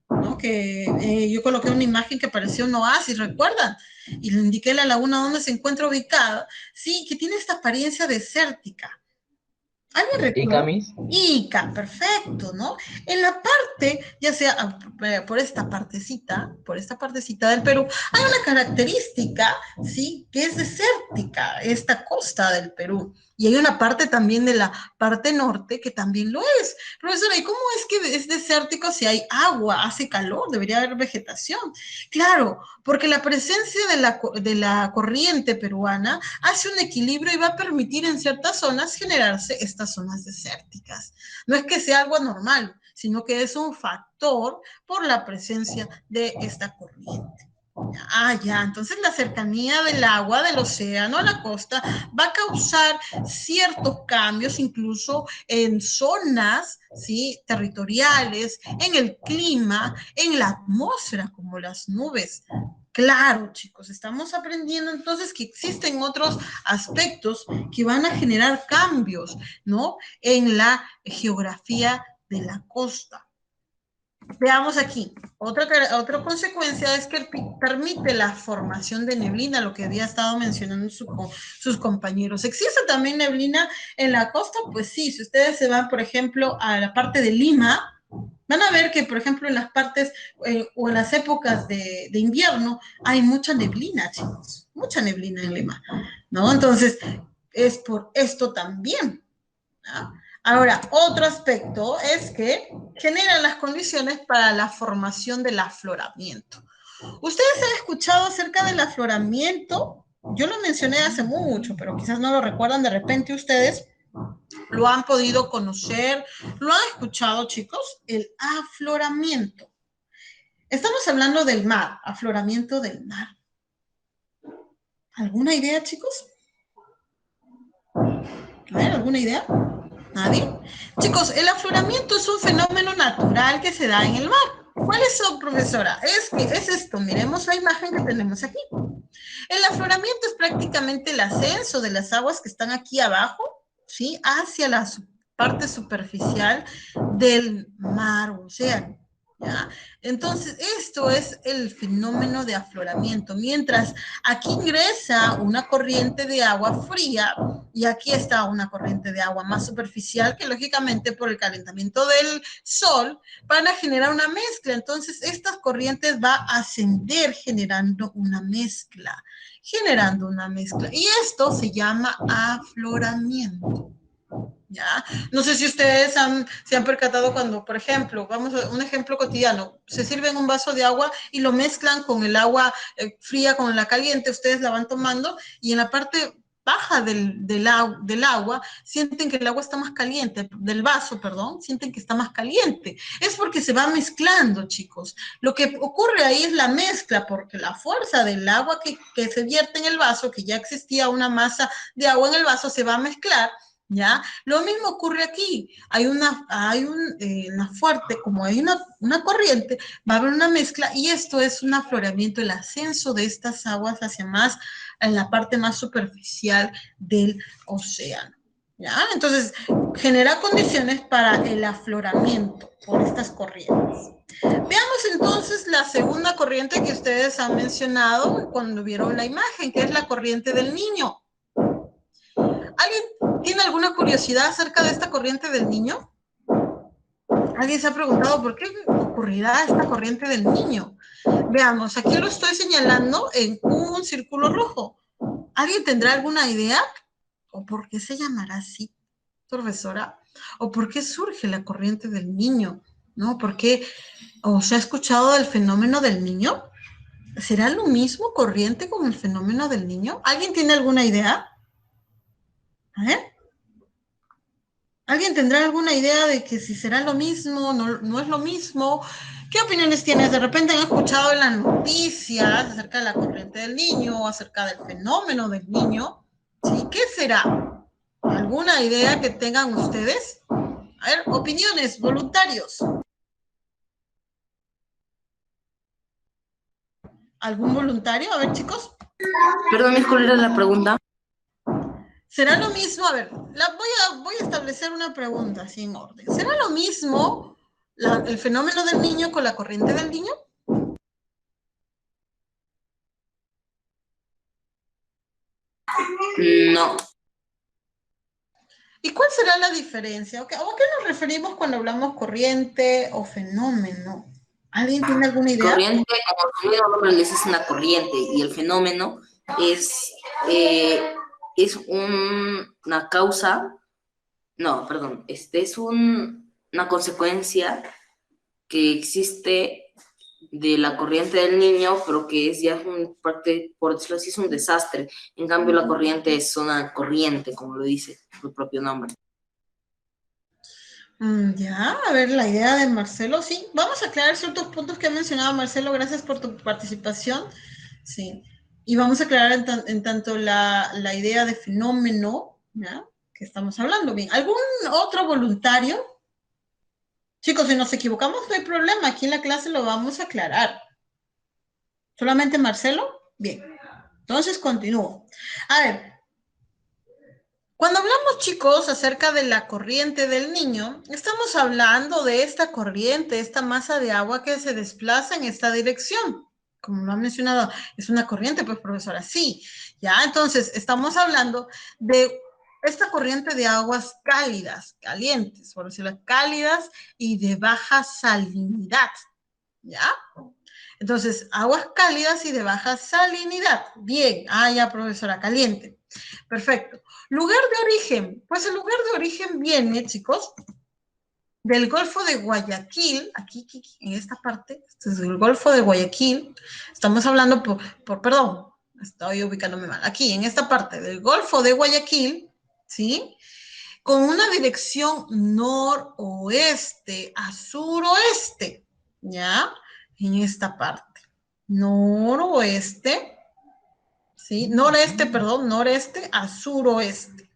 ¿no? Que yo coloqué una imagen que parecía un oasis, ¿recuerdan? Y le indiqué la laguna donde se encuentra ubicada. Sí, que tiene esta apariencia desértica. ¿Alguien recuerda? Ica, perfecto, ¿no? En la parte, ya sea por esta partecita del Perú, hay una característica, ¿sí? Que es desértica, esta costa del Perú. Y hay una parte también de la parte norte que también lo es. Profesora, ¿y cómo es que es desértico si hay agua, hace calor, debería haber vegetación? Claro, porque la presencia de la corriente peruana hace un equilibrio y va a permitir en ciertas zonas generarse estas zonas desérticas. No es que sea algo anormal, sino que es un factor por la presencia de esta corriente. Ya, entonces la cercanía del agua, del océano a la costa va a causar ciertos cambios incluso en zonas, ¿sí? Territoriales, en el clima, en la atmósfera, como las nubes. Claro, chicos, estamos aprendiendo entonces que existen otros aspectos que van a generar cambios, ¿no? En la geografía de la costa. Veamos aquí, otra consecuencia es que permite la formación de neblina, lo que había estado mencionando sus compañeros. ¿Existe también neblina en la costa? Pues sí, si ustedes se van, por ejemplo, a la parte de Lima, van a ver que, por ejemplo, en las partes o en las épocas de invierno hay mucha neblina, chicos, mucha neblina en Lima, ¿no? Entonces, es por esto también, ¿no? Ahora, otro aspecto es que generan las condiciones para la formación del afloramiento. ¿Ustedes han escuchado acerca del afloramiento? Yo lo mencioné hace mucho, pero quizás no lo recuerdan de repente ustedes. ¿Lo han podido conocer? ¿Lo han escuchado, chicos? El afloramiento. Estamos hablando del mar, afloramiento del mar. ¿Alguna idea, chicos? A ver, ¿alguna idea? ¿Nadie? Chicos, el afloramiento es un fenómeno natural que se da en el mar. ¿Cuál es eso, profesora? Es esto, miremos la imagen que tenemos aquí. El afloramiento es prácticamente el ascenso de las aguas que están aquí abajo, ¿sí? Hacia la parte superficial del mar o océano. ¿Ya? Entonces, esto es el fenómeno de afloramiento. Mientras aquí ingresa una corriente de agua fría y aquí está una corriente de agua más superficial que lógicamente por el calentamiento del sol van a generar una mezcla. Entonces, estas corrientes va a ascender generando una mezcla. Y esto se llama afloramiento. ¿Ya? No sé si ustedes se han percatado cuando, por ejemplo, vamos a un ejemplo cotidiano, se sirven un vaso de agua y lo mezclan con el agua fría, con la caliente, ustedes la van tomando y en la parte baja del agua sienten que el agua está más caliente, del vaso, perdón, sienten que está más caliente. Es porque se va mezclando, chicos. Lo que ocurre ahí es la mezcla, porque la fuerza del agua que se vierte en el vaso, que ya existía una masa de agua en el vaso, se va a mezclar. ¿Ya? Lo mismo ocurre aquí. Hay una fuerte, como hay una corriente, va a haber una mezcla y esto es un afloramiento, el ascenso de estas aguas hacia más, en la parte más superficial del océano. ¿Ya? Entonces, genera condiciones para el afloramiento por estas corrientes. Veamos entonces la segunda corriente que ustedes han mencionado cuando vieron la imagen, que es la corriente del Niño. ¿Alguien tiene alguna curiosidad acerca de esta corriente del Niño? ¿Alguien se ha preguntado por qué ocurrirá esta corriente del Niño? Veamos, aquí lo estoy señalando en un círculo rojo. ¿Alguien tendrá alguna idea? ¿O por qué se llamará así, profesora? ¿O por qué surge la corriente del Niño? ¿No? ¿Por qué? ¿O se ha escuchado del fenómeno del Niño? ¿Será lo mismo corriente con el fenómeno del Niño? ¿Alguien tiene alguna idea? A ver. ¿Alguien tendrá alguna idea de que si será lo mismo, no es lo mismo? ¿Qué opiniones tienes? De repente han escuchado en las noticias acerca de la corriente del Niño, acerca del fenómeno del Niño. ¿Sí? ¿Qué será? ¿Alguna idea que tengan ustedes? A ver, opiniones, voluntarios. ¿Algún voluntario? A ver, chicos. Perdón, Miss, ¿cuál era la pregunta? ¿Será lo mismo? A ver, voy a establecer una pregunta así en orden. ¿Será lo mismo el fenómeno del niño con la corriente del niño? No. ¿Y cuál será la diferencia? ¿O a qué nos referimos cuando hablamos corriente o fenómeno? ¿Alguien tiene alguna idea? Corriente, como su mismo nombre le dice, es una corriente, y el fenómeno es una causa, no, perdón, es una consecuencia que existe de la corriente del niño, pero que es ya parte, por decirlo así, es un desastre. En cambio, la corriente es una corriente, como lo dice su propio nombre. Ya, a ver, la idea de Marcelo, sí. Vamos a aclarar ciertos puntos que ha mencionado Marcelo. Gracias por tu participación. Sí. Y vamos a aclarar en tanto la idea de fenómeno, ¿ya? Que estamos hablando. Bien, ¿algún otro voluntario? Chicos, si nos equivocamos, no hay problema. Aquí en la clase lo vamos a aclarar. ¿Solamente Marcelo? Bien. Entonces continúo. A ver, cuando hablamos, chicos, acerca de la corriente del niño, estamos hablando de esta corriente, esta masa de agua que se desplaza en esta dirección. Como lo ha mencionado, es una corriente, pues, profesora, sí. Ya, entonces, estamos hablando de esta corriente de aguas cálidas, calientes, por decirlo, cálidas y de baja salinidad. ¿Ya? Entonces, aguas cálidas y de baja salinidad. Bien, ya, profesora, caliente. Perfecto. Lugar de origen. Pues el lugar de origen viene, chicos, del Golfo de Guayaquil. Aquí, en esta parte, este es el Golfo de Guayaquil. Estamos hablando perdón, estoy ubicándome mal. Aquí, en esta parte del Golfo de Guayaquil, ¿sí? Con una dirección noroeste a suroeste, ¿ya? En esta parte. Noroeste, ¿sí? Noreste a suroeste,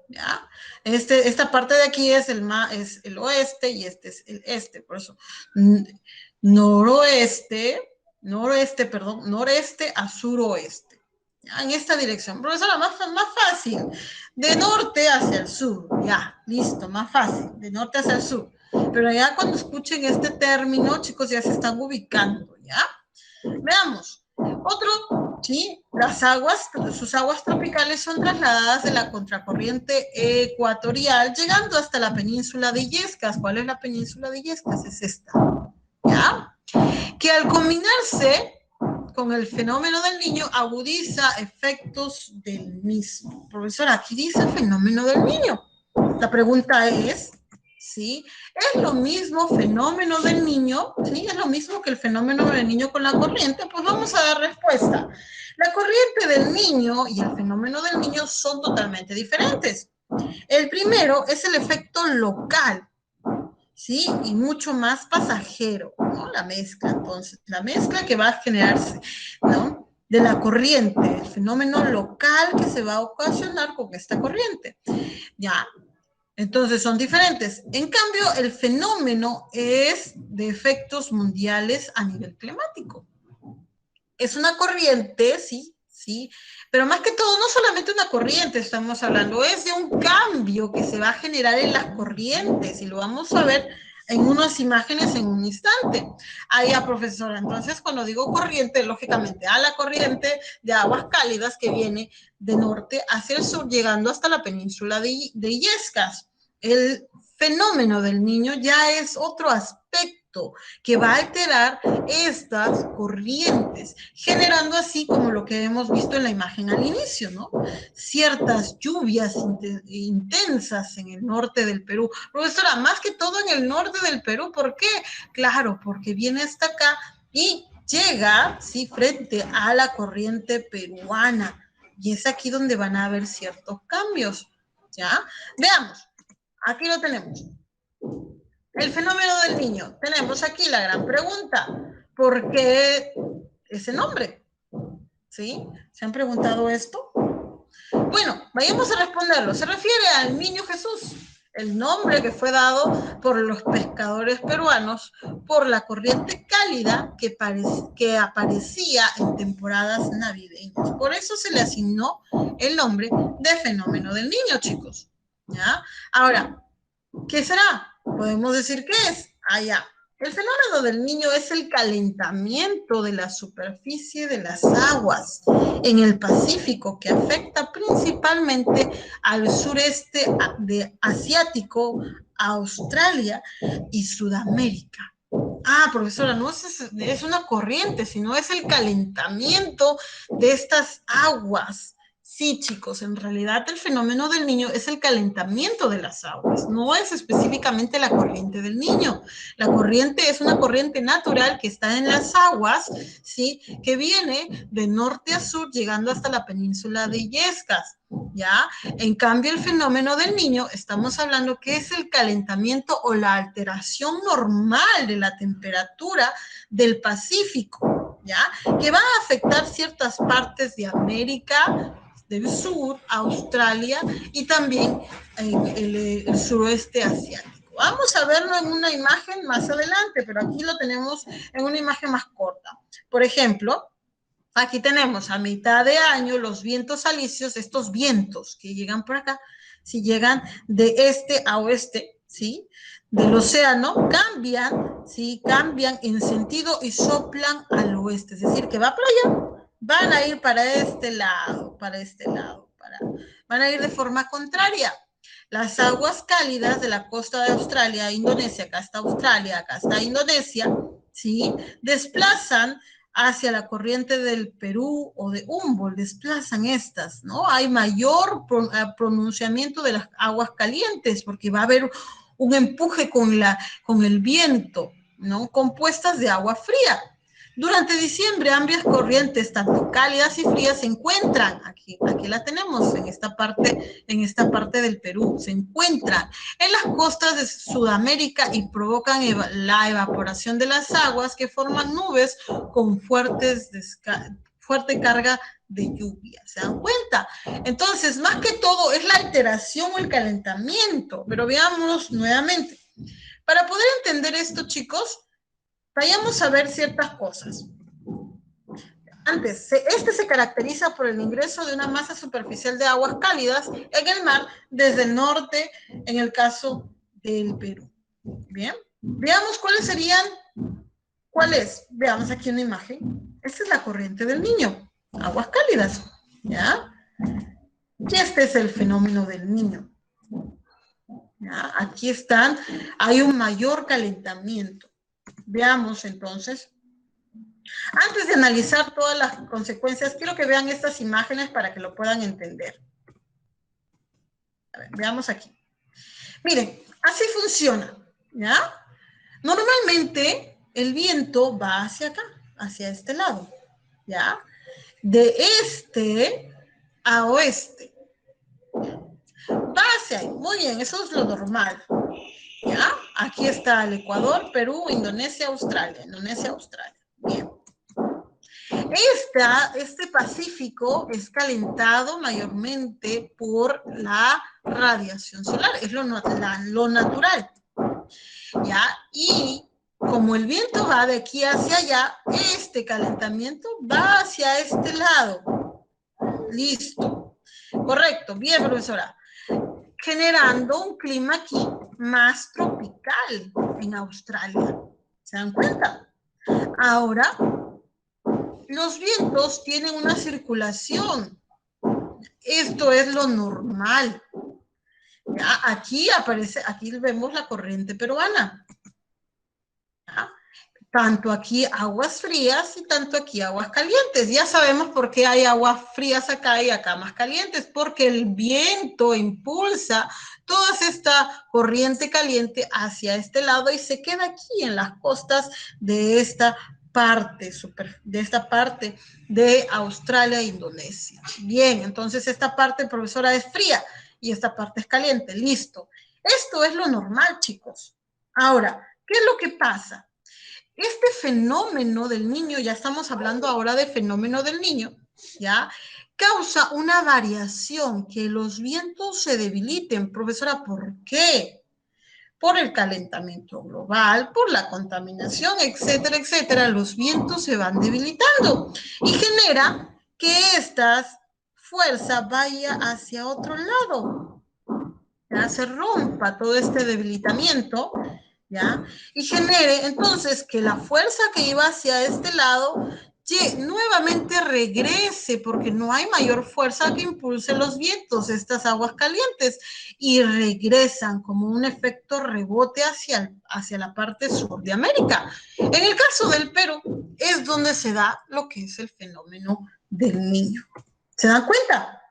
¿ya? Esta parte de aquí es el oeste y este es el este, por eso. Noreste a suroeste. ¿Ya? En esta dirección. Profesora, más fácil. De norte hacia el sur. Ya, listo, más fácil. De norte hacia el sur. Pero ya cuando escuchen este término, chicos, ya se están ubicando, ¿ya? Veamos. Otro, ¿sí? Sus aguas tropicales son trasladadas de la contracorriente ecuatorial, llegando hasta la península de Illescas. ¿Cuál es la península de Illescas? Es esta, ¿ya? Que al combinarse con el fenómeno del niño agudiza efectos del mismo. Profesora, aquí dice fenómeno del niño. La pregunta es, ¿sí? ¿Es lo mismo fenómeno del niño? ¿Sí? ¿Es lo mismo que el fenómeno del niño con la corriente? Pues vamos a dar respuesta. La corriente del niño y el fenómeno del niño son totalmente diferentes. El primero es el efecto local, ¿sí? Y mucho más pasajero, ¿no? La mezcla, entonces, la mezcla que va a generarse, ¿no? De la corriente, el fenómeno local que se va a ocasionar con esta corriente, ¿ya? Entonces son diferentes. En cambio, el fenómeno es de efectos mundiales a nivel climático. Es una corriente, sí, sí, pero más que todo, no solamente una corriente estamos hablando, es de un cambio que se va a generar en las corrientes y lo vamos a ver en unas imágenes en un instante. Ahí, profesora, entonces cuando digo corriente, lógicamente a la corriente de aguas cálidas que viene de norte hacia el sur, llegando hasta la península de Illescas. El fenómeno del niño ya es otro aspecto que va a alterar estas corrientes, generando así como lo que hemos visto en la imagen al inicio, ¿no? Ciertas lluvias intensas en el norte del Perú. Profesora, más que todo en el norte del Perú, ¿por qué? Claro, porque viene hasta acá y llega, sí, frente a la corriente peruana. Y es aquí donde van a haber ciertos cambios, ¿ya? Veamos, aquí lo tenemos. El fenómeno del niño. Tenemos aquí la gran pregunta. ¿Por qué ese nombre? ¿Sí? ¿Se han preguntado esto? Bueno, vayamos a responderlo. Se refiere al niño Jesús, el nombre que fue dado por los pescadores peruanos por la corriente cálida que aparecía en temporadas navideñas. Por eso se le asignó el nombre de fenómeno del niño, chicos. ¿Ya? Ahora, ¿qué será? Podemos decir qué es. Allá. El fenómeno del niño es el calentamiento de la superficie de las aguas en el Pacífico que afecta principalmente al sureste asiático, Australia y Sudamérica. Ah, profesora, no es una corriente, sino es el calentamiento de estas aguas. Sí, chicos, en realidad el fenómeno del niño es el calentamiento de las aguas, no es específicamente la corriente del niño. La corriente es una corriente natural que está en las aguas, ¿sí? Que viene de norte a sur llegando hasta la península de Illescas, ¿ya? En cambio, el fenómeno del niño, estamos hablando que es el calentamiento o la alteración normal de la temperatura del Pacífico, ¿ya? Que va a afectar ciertas partes de América del Sur, Australia y también el suroeste asiático. Vamos a verlo en una imagen más adelante, pero aquí lo tenemos en una imagen más corta. Por ejemplo, aquí tenemos a mitad de año los vientos alisios, estos vientos que llegan por acá, si llegan de este a oeste, ¿sí? Del océano, cambian, ¿sí? Cambian en sentido y soplan al oeste, es decir, que va para allá, van a ir para este lado, van a ir de forma contraria. Las aguas cálidas de la costa de Australia, Indonesia, acá está Indonesia, ¿sí? Desplazan hacia la corriente del Perú o de Humboldt, desplazan estas, ¿no? Hay mayor pronunciamiento de las aguas calientes porque va a haber un empuje con el viento, ¿no? Compuestas de agua fría. Durante diciembre, ambas corrientes, tanto cálidas y frías, se encuentran, aquí la tenemos, en esta parte del Perú, se encuentran en las costas de Sudamérica y provocan la evaporación de las aguas que forman nubes con fuerte carga de lluvia. ¿Se dan cuenta? Entonces, más que todo, es la alteración o el calentamiento, pero veámonos nuevamente. Para poder entender esto, chicos, vayamos a ver ciertas cosas. Antes, este se caracteriza por el ingreso de una masa superficial de aguas cálidas en el mar desde el norte, en el caso del Perú. Bien, veamos cuáles serían. ¿Cuál es? Veamos aquí una imagen. Esta es la corriente del Niño, aguas cálidas, ¿ya? Y este es el fenómeno del Niño. ¿Ya? Aquí están, hay un mayor calentamiento. Veamos entonces. Antes de analizar todas las consecuencias, quiero que vean estas imágenes para que lo puedan entender. A ver, veamos aquí. Miren, así funciona, ¿ya? Normalmente el viento va hacia acá, hacia este lado, ¿ya? De este a oeste. Va hacia ahí. Muy bien, eso es lo normal, ¿ya? Aquí está el Ecuador, Perú, Indonesia, Australia. Bien. Este Pacífico es calentado mayormente por la radiación solar, es lo natural, ¿ya? Y como el viento va de aquí hacia allá, este calentamiento va hacia este lado. Listo. Correcto. Bien, profesora. Generando un clima aquí más tropical en Australia. ¿Se dan cuenta? Ahora, los vientos tienen una circulación. Esto es lo normal. ¿Ya? Aquí vemos la corriente peruana. ¿Ya? Tanto aquí aguas frías y tanto aquí aguas calientes. Ya sabemos por qué hay aguas frías acá y acá más calientes, porque el viento impulsa toda esta corriente caliente hacia este lado y se queda aquí en las costas de esta parte de Australia e Indonesia. Bien, entonces esta parte, profesora, es fría y esta parte es caliente. Listo. Esto es lo normal, chicos. Ahora, ¿qué es lo que pasa? Este fenómeno del Niño, ya estamos hablando ahora de fenómeno del Niño, ¿ya? causa una variación, que los vientos se debiliten. Profesora, ¿por qué? Por el calentamiento global, por la contaminación, etcétera, etcétera. Los vientos se van debilitando y genera que esta fuerza vaya hacia otro lado. Ya se rompa todo este debilitamiento, ¿ya? Y genere entonces que la fuerza que iba hacia este lado nuevamente regrese, porque no hay mayor fuerza que impulse los vientos, estas aguas calientes, y regresan como un efecto rebote hacia la parte sur de América. En el caso del Perú es donde se da lo que es el fenómeno del Niño. ¿Se dan cuenta?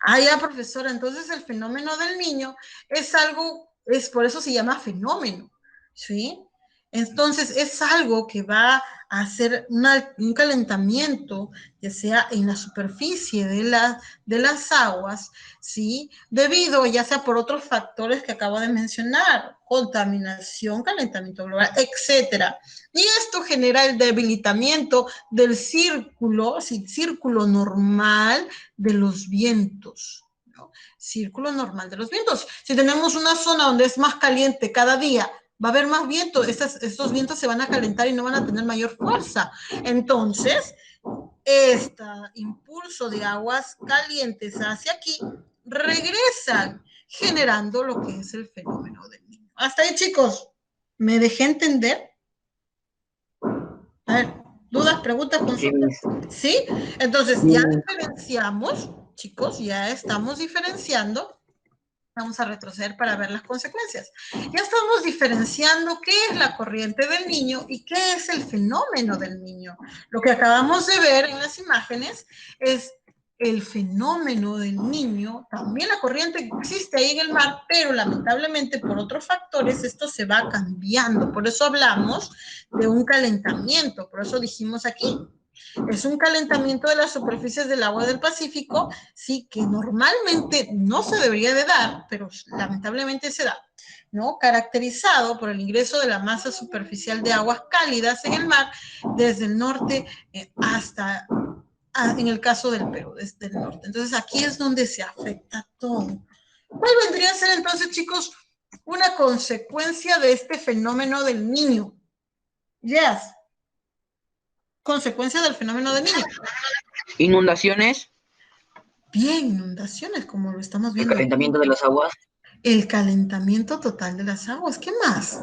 Ah, ya, profesora, entonces el fenómeno del Niño es algo, por eso se llama fenómeno, ¿sí? Entonces es algo que va a hacer un calentamiento, ya sea en la superficie de las aguas, ¿sí? Debido ya sea por otros factores que acabo de mencionar, contaminación, calentamiento global, etcétera. Y esto genera el debilitamiento del círculo normal de los vientos, ¿no? Círculo normal de los vientos. Si tenemos una zona donde es más caliente cada día, va a haber más viento, estos vientos se van a calentar y no van a tener mayor fuerza. Entonces, este impulso de aguas calientes hacia aquí regresan, generando lo que es el fenómeno del Niño. Hasta ahí, chicos, ¿me dejé entender? A ver, ¿dudas, preguntas, consultas? ¿Sí? Entonces, ya diferenciamos, chicos, ya estamos diferenciando. Vamos a retroceder para ver las consecuencias. Ya estamos diferenciando qué es la corriente del Niño y qué es el fenómeno del Niño. Lo que acabamos de ver en las imágenes es el fenómeno del Niño. También la corriente existe ahí en el mar, pero lamentablemente por otros factores esto se va cambiando. Por eso hablamos de un calentamiento. Por eso dijimos aquí, es un calentamiento de las superficies del agua del Pacífico, sí, que normalmente no se debería de dar, pero lamentablemente se da, ¿no? Caracterizado por el ingreso de la masa superficial de aguas cálidas en el mar desde el norte hasta, en el caso del Perú, desde el norte. Entonces aquí es donde se afecta todo. ¿Cuál vendría a ser entonces, chicos, una consecuencia de este fenómeno del Niño? Yes. Consecuencia del fenómeno del Niño. Inundaciones, Bien, inundaciones, como lo estamos el viendo. calentamiento de las aguas, El calentamiento total de las aguas. ¿Qué más?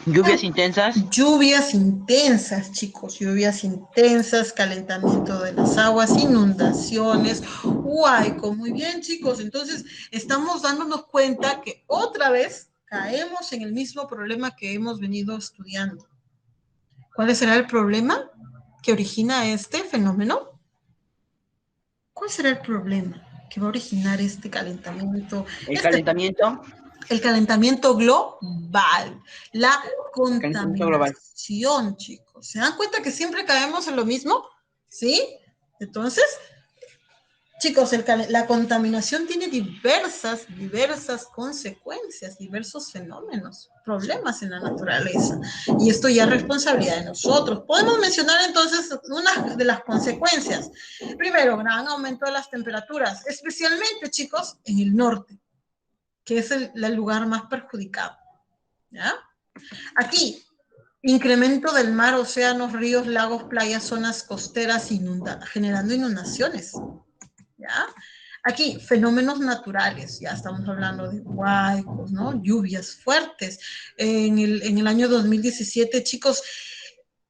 lluvias intensas, Lluvias intensas, chicos. Lluvias intensas, calentamiento de las aguas, inundaciones, huaico. Muy bien, chicos. Entonces, estamos dándonos cuenta que otra vez caemos en el mismo problema que hemos venido estudiando. ¿Cuál será el problema que origina este fenómeno? ¿Cuál será el problema que va a originar este calentamiento? el calentamiento, El calentamiento global, la calentamiento global. contaminación, chicos. ¿Se dan cuenta que siempre caemos en lo mismo? ¿Sí? Entonces, chicos, la contaminación tiene diversas consecuencias, diversos fenómenos, problemas en la naturaleza. Y esto ya es responsabilidad de nosotros. Podemos mencionar entonces una de las consecuencias. Primero, gran aumento de las temperaturas, especialmente, chicos, en el norte, que es el lugar más perjudicado. ¿Ya? Aquí, incremento del mar, océanos, ríos, lagos, playas, zonas costeras, generando inundaciones. ¿Ya? Aquí, fenómenos naturales, ya estamos hablando de huaicos, ¿no? Lluvias fuertes. En el año 2017, chicos,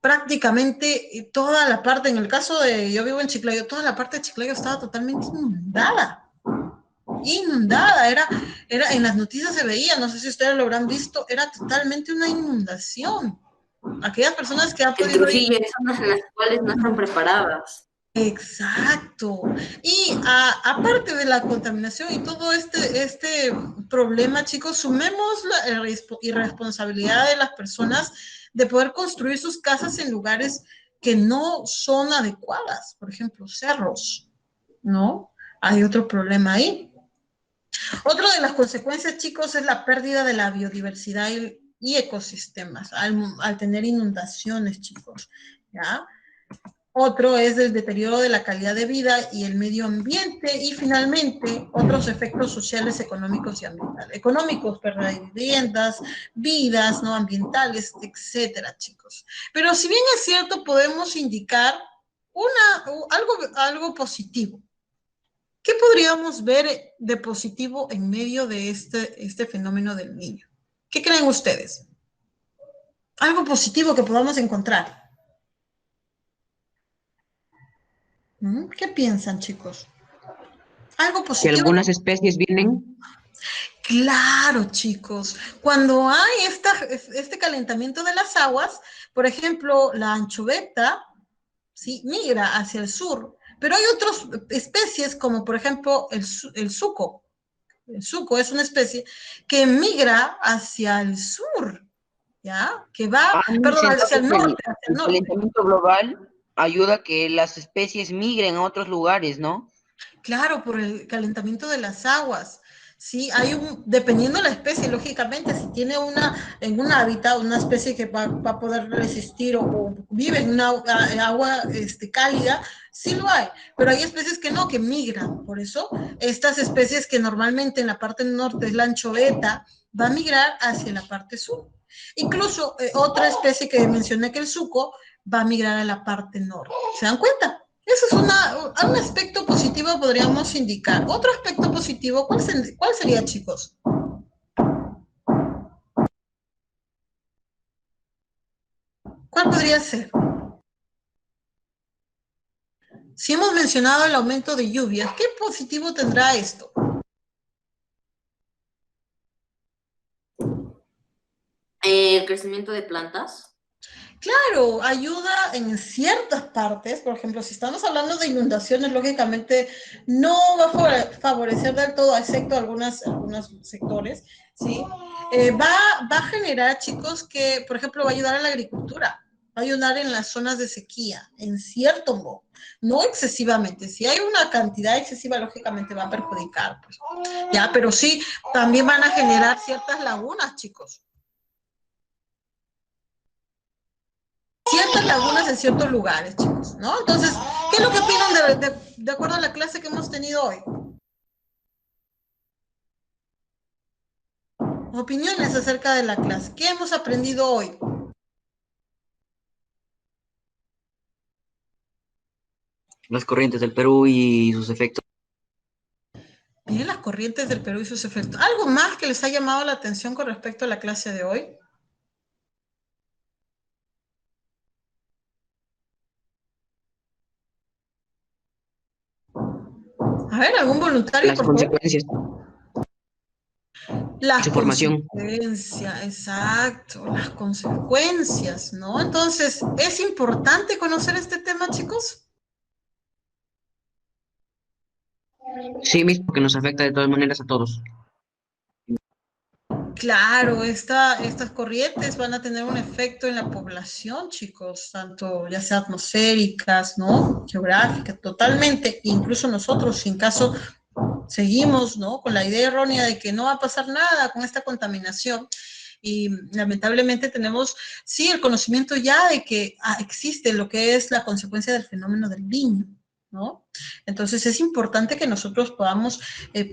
prácticamente toda la parte, en el caso de, yo vivo en Chiclayo, toda la parte de Chiclayo estaba totalmente inundada. Era en las noticias se veía, no sé si ustedes lo habrán visto, era totalmente una inundación. Aquellas personas que han En podido ir. Trujillo hay zonas en las cuales no están preparadas. Exacto. Y aparte de la contaminación y todo este problema, chicos, sumemos la irresponsabilidad de las personas de poder construir sus casas en lugares que no son adecuadas, por ejemplo, cerros, ¿no? Hay otro problema ahí. Otra de las consecuencias, chicos, es la pérdida de la biodiversidad y ecosistemas al tener inundaciones, chicos, ¿ya? Otro es el deterioro de la calidad de vida y el medio ambiente. Y finalmente, otros efectos sociales, económicos y ambientales. Económicos, pérdida de viviendas, vidas, ¿no? Ambientales, etcétera, chicos. Pero si bien es cierto, podemos indicar algo positivo. ¿Qué podríamos ver de positivo en medio de este fenómeno del niño? ¿Qué creen ustedes? Algo positivo que podamos encontrar. ¿Qué piensan, chicos? Algo Que positivo. algunas especies vienen. Claro, chicos. Cuando hay este calentamiento de las aguas, por ejemplo, la anchoveta, ¿sí? Migra hacia el sur, pero hay otras especies como, por ejemplo, el suco. El suco es una especie que migra hacia el sur, ¿ya? Que va, Miss, perdón, hacia entonces el norte, hacia el el norte. calentamiento global ayuda a que las especies migren a otros lugares, ¿no? Claro, por el calentamiento de las aguas. Sí, dependiendo de la especie, lógicamente, si tiene en un hábitat, una especie que va a poder resistir o vive en una agua cálida, sí lo hay, pero hay especies que no, que migran. Por eso, estas especies que normalmente en la parte norte es la anchoveta, va a migrar hacia la parte sur. Incluso otra especie que mencioné, que el suco, va a migrar a la parte norte. ¿Se dan cuenta? Eso es un aspecto positivo, podríamos indicar. Otro aspecto positivo, ¿cuál sería, chicos? ¿Cuál podría ser? Si hemos mencionado el aumento de lluvias, ¿qué positivo tendrá esto? El crecimiento de plantas. Claro, ayuda en ciertas partes, por ejemplo, si estamos hablando de inundaciones, lógicamente no va a favorecer del todo, excepto algunos sectores, ¿sí? Va a generar, chicos, que, por ejemplo, va a ayudar a la agricultura, va a ayudar en las zonas de sequía, en cierto modo, no excesivamente. Si hay una cantidad excesiva, lógicamente va a perjudicar, pues, ya, pero sí, también van a generar ciertas lagunas, chicos. Ciertas lagunas en ciertos lugares, chicos, ¿no? Entonces, ¿qué es lo que opinan de acuerdo a la clase que hemos tenido hoy? Opiniones acerca de la clase. ¿Qué hemos aprendido hoy? Las corrientes del Perú y sus efectos. Bien, las corrientes del Perú y sus efectos. ¿Algo más que les ha llamado la atención con respecto a la clase de hoy? A ver, ¿algún voluntario, Las por favor? consecuencias. Las Su formación. consecuencias, exacto, las consecuencias, ¿no? Entonces, ¿es importante conocer este tema, chicos? Sí, mismo que nos afecta de todas maneras a todos. Claro, estas corrientes van a tener un efecto en la población, chicos, tanto ya sea atmosféricas, ¿no? Geográficas, totalmente, incluso nosotros, si en caso seguimos, ¿no? Con la idea errónea de que no va a pasar nada con esta contaminación, y lamentablemente tenemos, sí, el conocimiento ya de que existe lo que es la consecuencia del fenómeno del niño, ¿no? Entonces es importante que nosotros podamos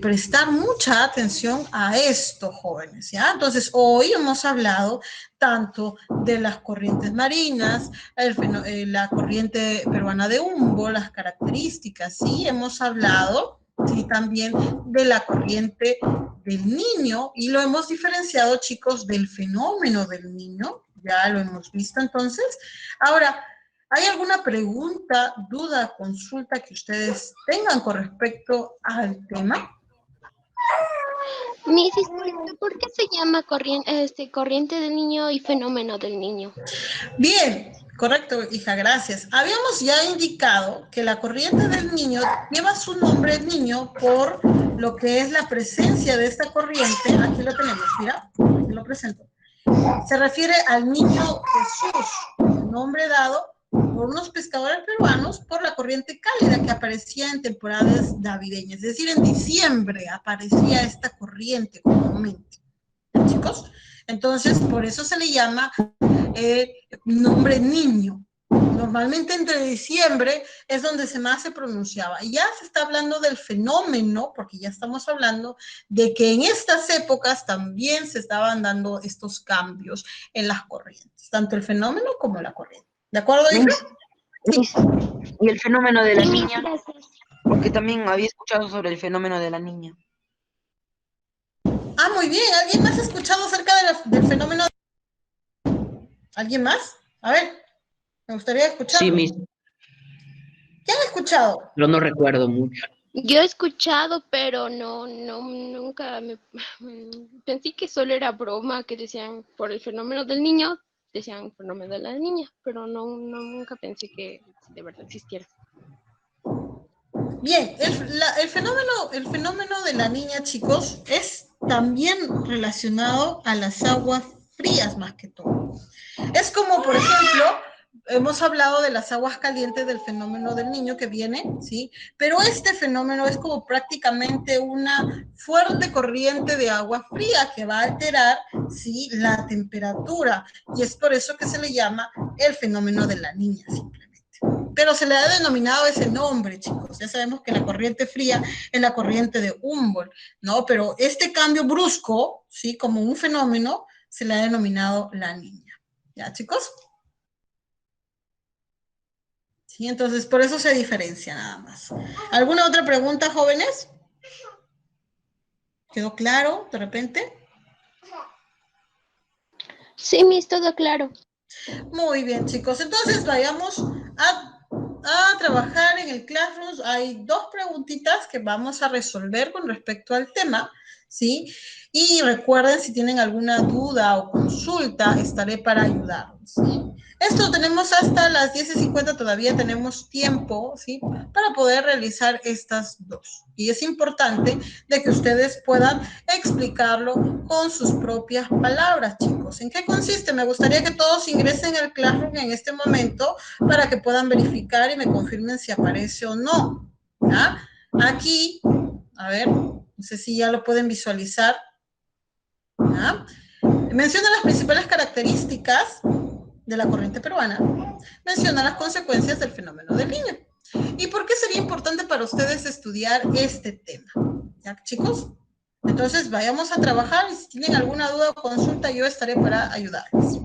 prestar mucha atención a esto, jóvenes, ¿ya? Entonces hoy hemos hablado tanto de las corrientes marinas, la corriente peruana de Humboldt, las características, ¿sí? Hemos hablado, sí, también de la corriente del niño y lo hemos diferenciado, chicos, del fenómeno del niño, ya lo hemos visto entonces. Ahora, ¿hay alguna pregunta, duda, consulta que ustedes tengan con respecto al tema? Miss, disculpe, ¿por qué se llama corriente del niño y fenómeno del niño? Bien, correcto, hija, gracias. Habíamos ya indicado que la corriente del niño lleva su nombre niño por lo que es la presencia de esta corriente. Aquí lo tenemos, mira, aquí lo presento. Se refiere al niño Jesús, nombre dado por unos pescadores peruanos por la corriente cálida que aparecía en temporadas navideñas. Es decir, en diciembre aparecía esta corriente comúnmente, chicos. Entonces, por eso se le llama nombre niño, Normalmente entre diciembre es donde más se pronunciaba. Y ya se está hablando del fenómeno, porque ya estamos hablando de que en estas épocas también se estaban dando estos cambios en las corrientes, tanto el fenómeno como la corriente. ¿De acuerdo, hija? Miss, y el fenómeno de la Sí, niña, gracias. porque también había escuchado sobre el fenómeno de la niña. Ah, muy bien. ¿Alguien más ha escuchado acerca del fenómeno? ¿Alguien más? A ver, me gustaría escucharlo. Sí, Miss, ¿Quién ha escuchado? pero no recuerdo mucho. Yo he escuchado, pero nunca pensé que solo era broma, que decían por el fenómeno del niño, decían fenómeno de la niña, pero nunca pensé que de verdad existiera. Bien, el fenómeno de la niña, chicos, es también relacionado a las aguas frías más que todo. Es como, por ejemplo, hemos hablado de las aguas calientes del fenómeno del niño que viene, ¿sí? Pero este fenómeno es como prácticamente una fuerte corriente de agua fría que va a alterar, ¿sí? La temperatura. Y es por eso que se le llama el fenómeno de la niña, simplemente. Pero se le ha denominado ese nombre, chicos. Ya sabemos que la corriente fría es la corriente de Humboldt, ¿no? Pero este cambio brusco, ¿sí? Como un fenómeno, se le ha denominado la niña. ¿Ya, chicos? Sí, entonces por eso se diferencia nada más. ¿Alguna otra pregunta, jóvenes? ¿Quedó claro de repente? Sí, Miss, todo claro. Muy bien, chicos. Entonces vayamos a trabajar en el Classroom. Hay dos preguntitas que vamos a resolver con respecto al tema, ¿sí? Y recuerden, si tienen alguna duda o consulta, estaré para ayudarlos, ¿sí? Esto tenemos hasta las 10:50, todavía tenemos tiempo, ¿sí? Para poder realizar estas dos. Y es importante de que ustedes puedan explicarlo con sus propias palabras, chicos. ¿En qué consiste? Me gustaría que todos ingresen al Classroom en este momento para que puedan verificar y me confirmen si aparece o no. ¿Ya? Aquí, a ver, no sé si ya lo pueden visualizar. ¿Ya? Menciona las principales características de la corriente peruana. Menciona las consecuencias del fenómeno del niño. ¿Y por qué sería importante para ustedes estudiar este tema? ¿Ya, chicos? Entonces, vayamos a trabajar y si tienen alguna duda o consulta, yo estaré para ayudarles.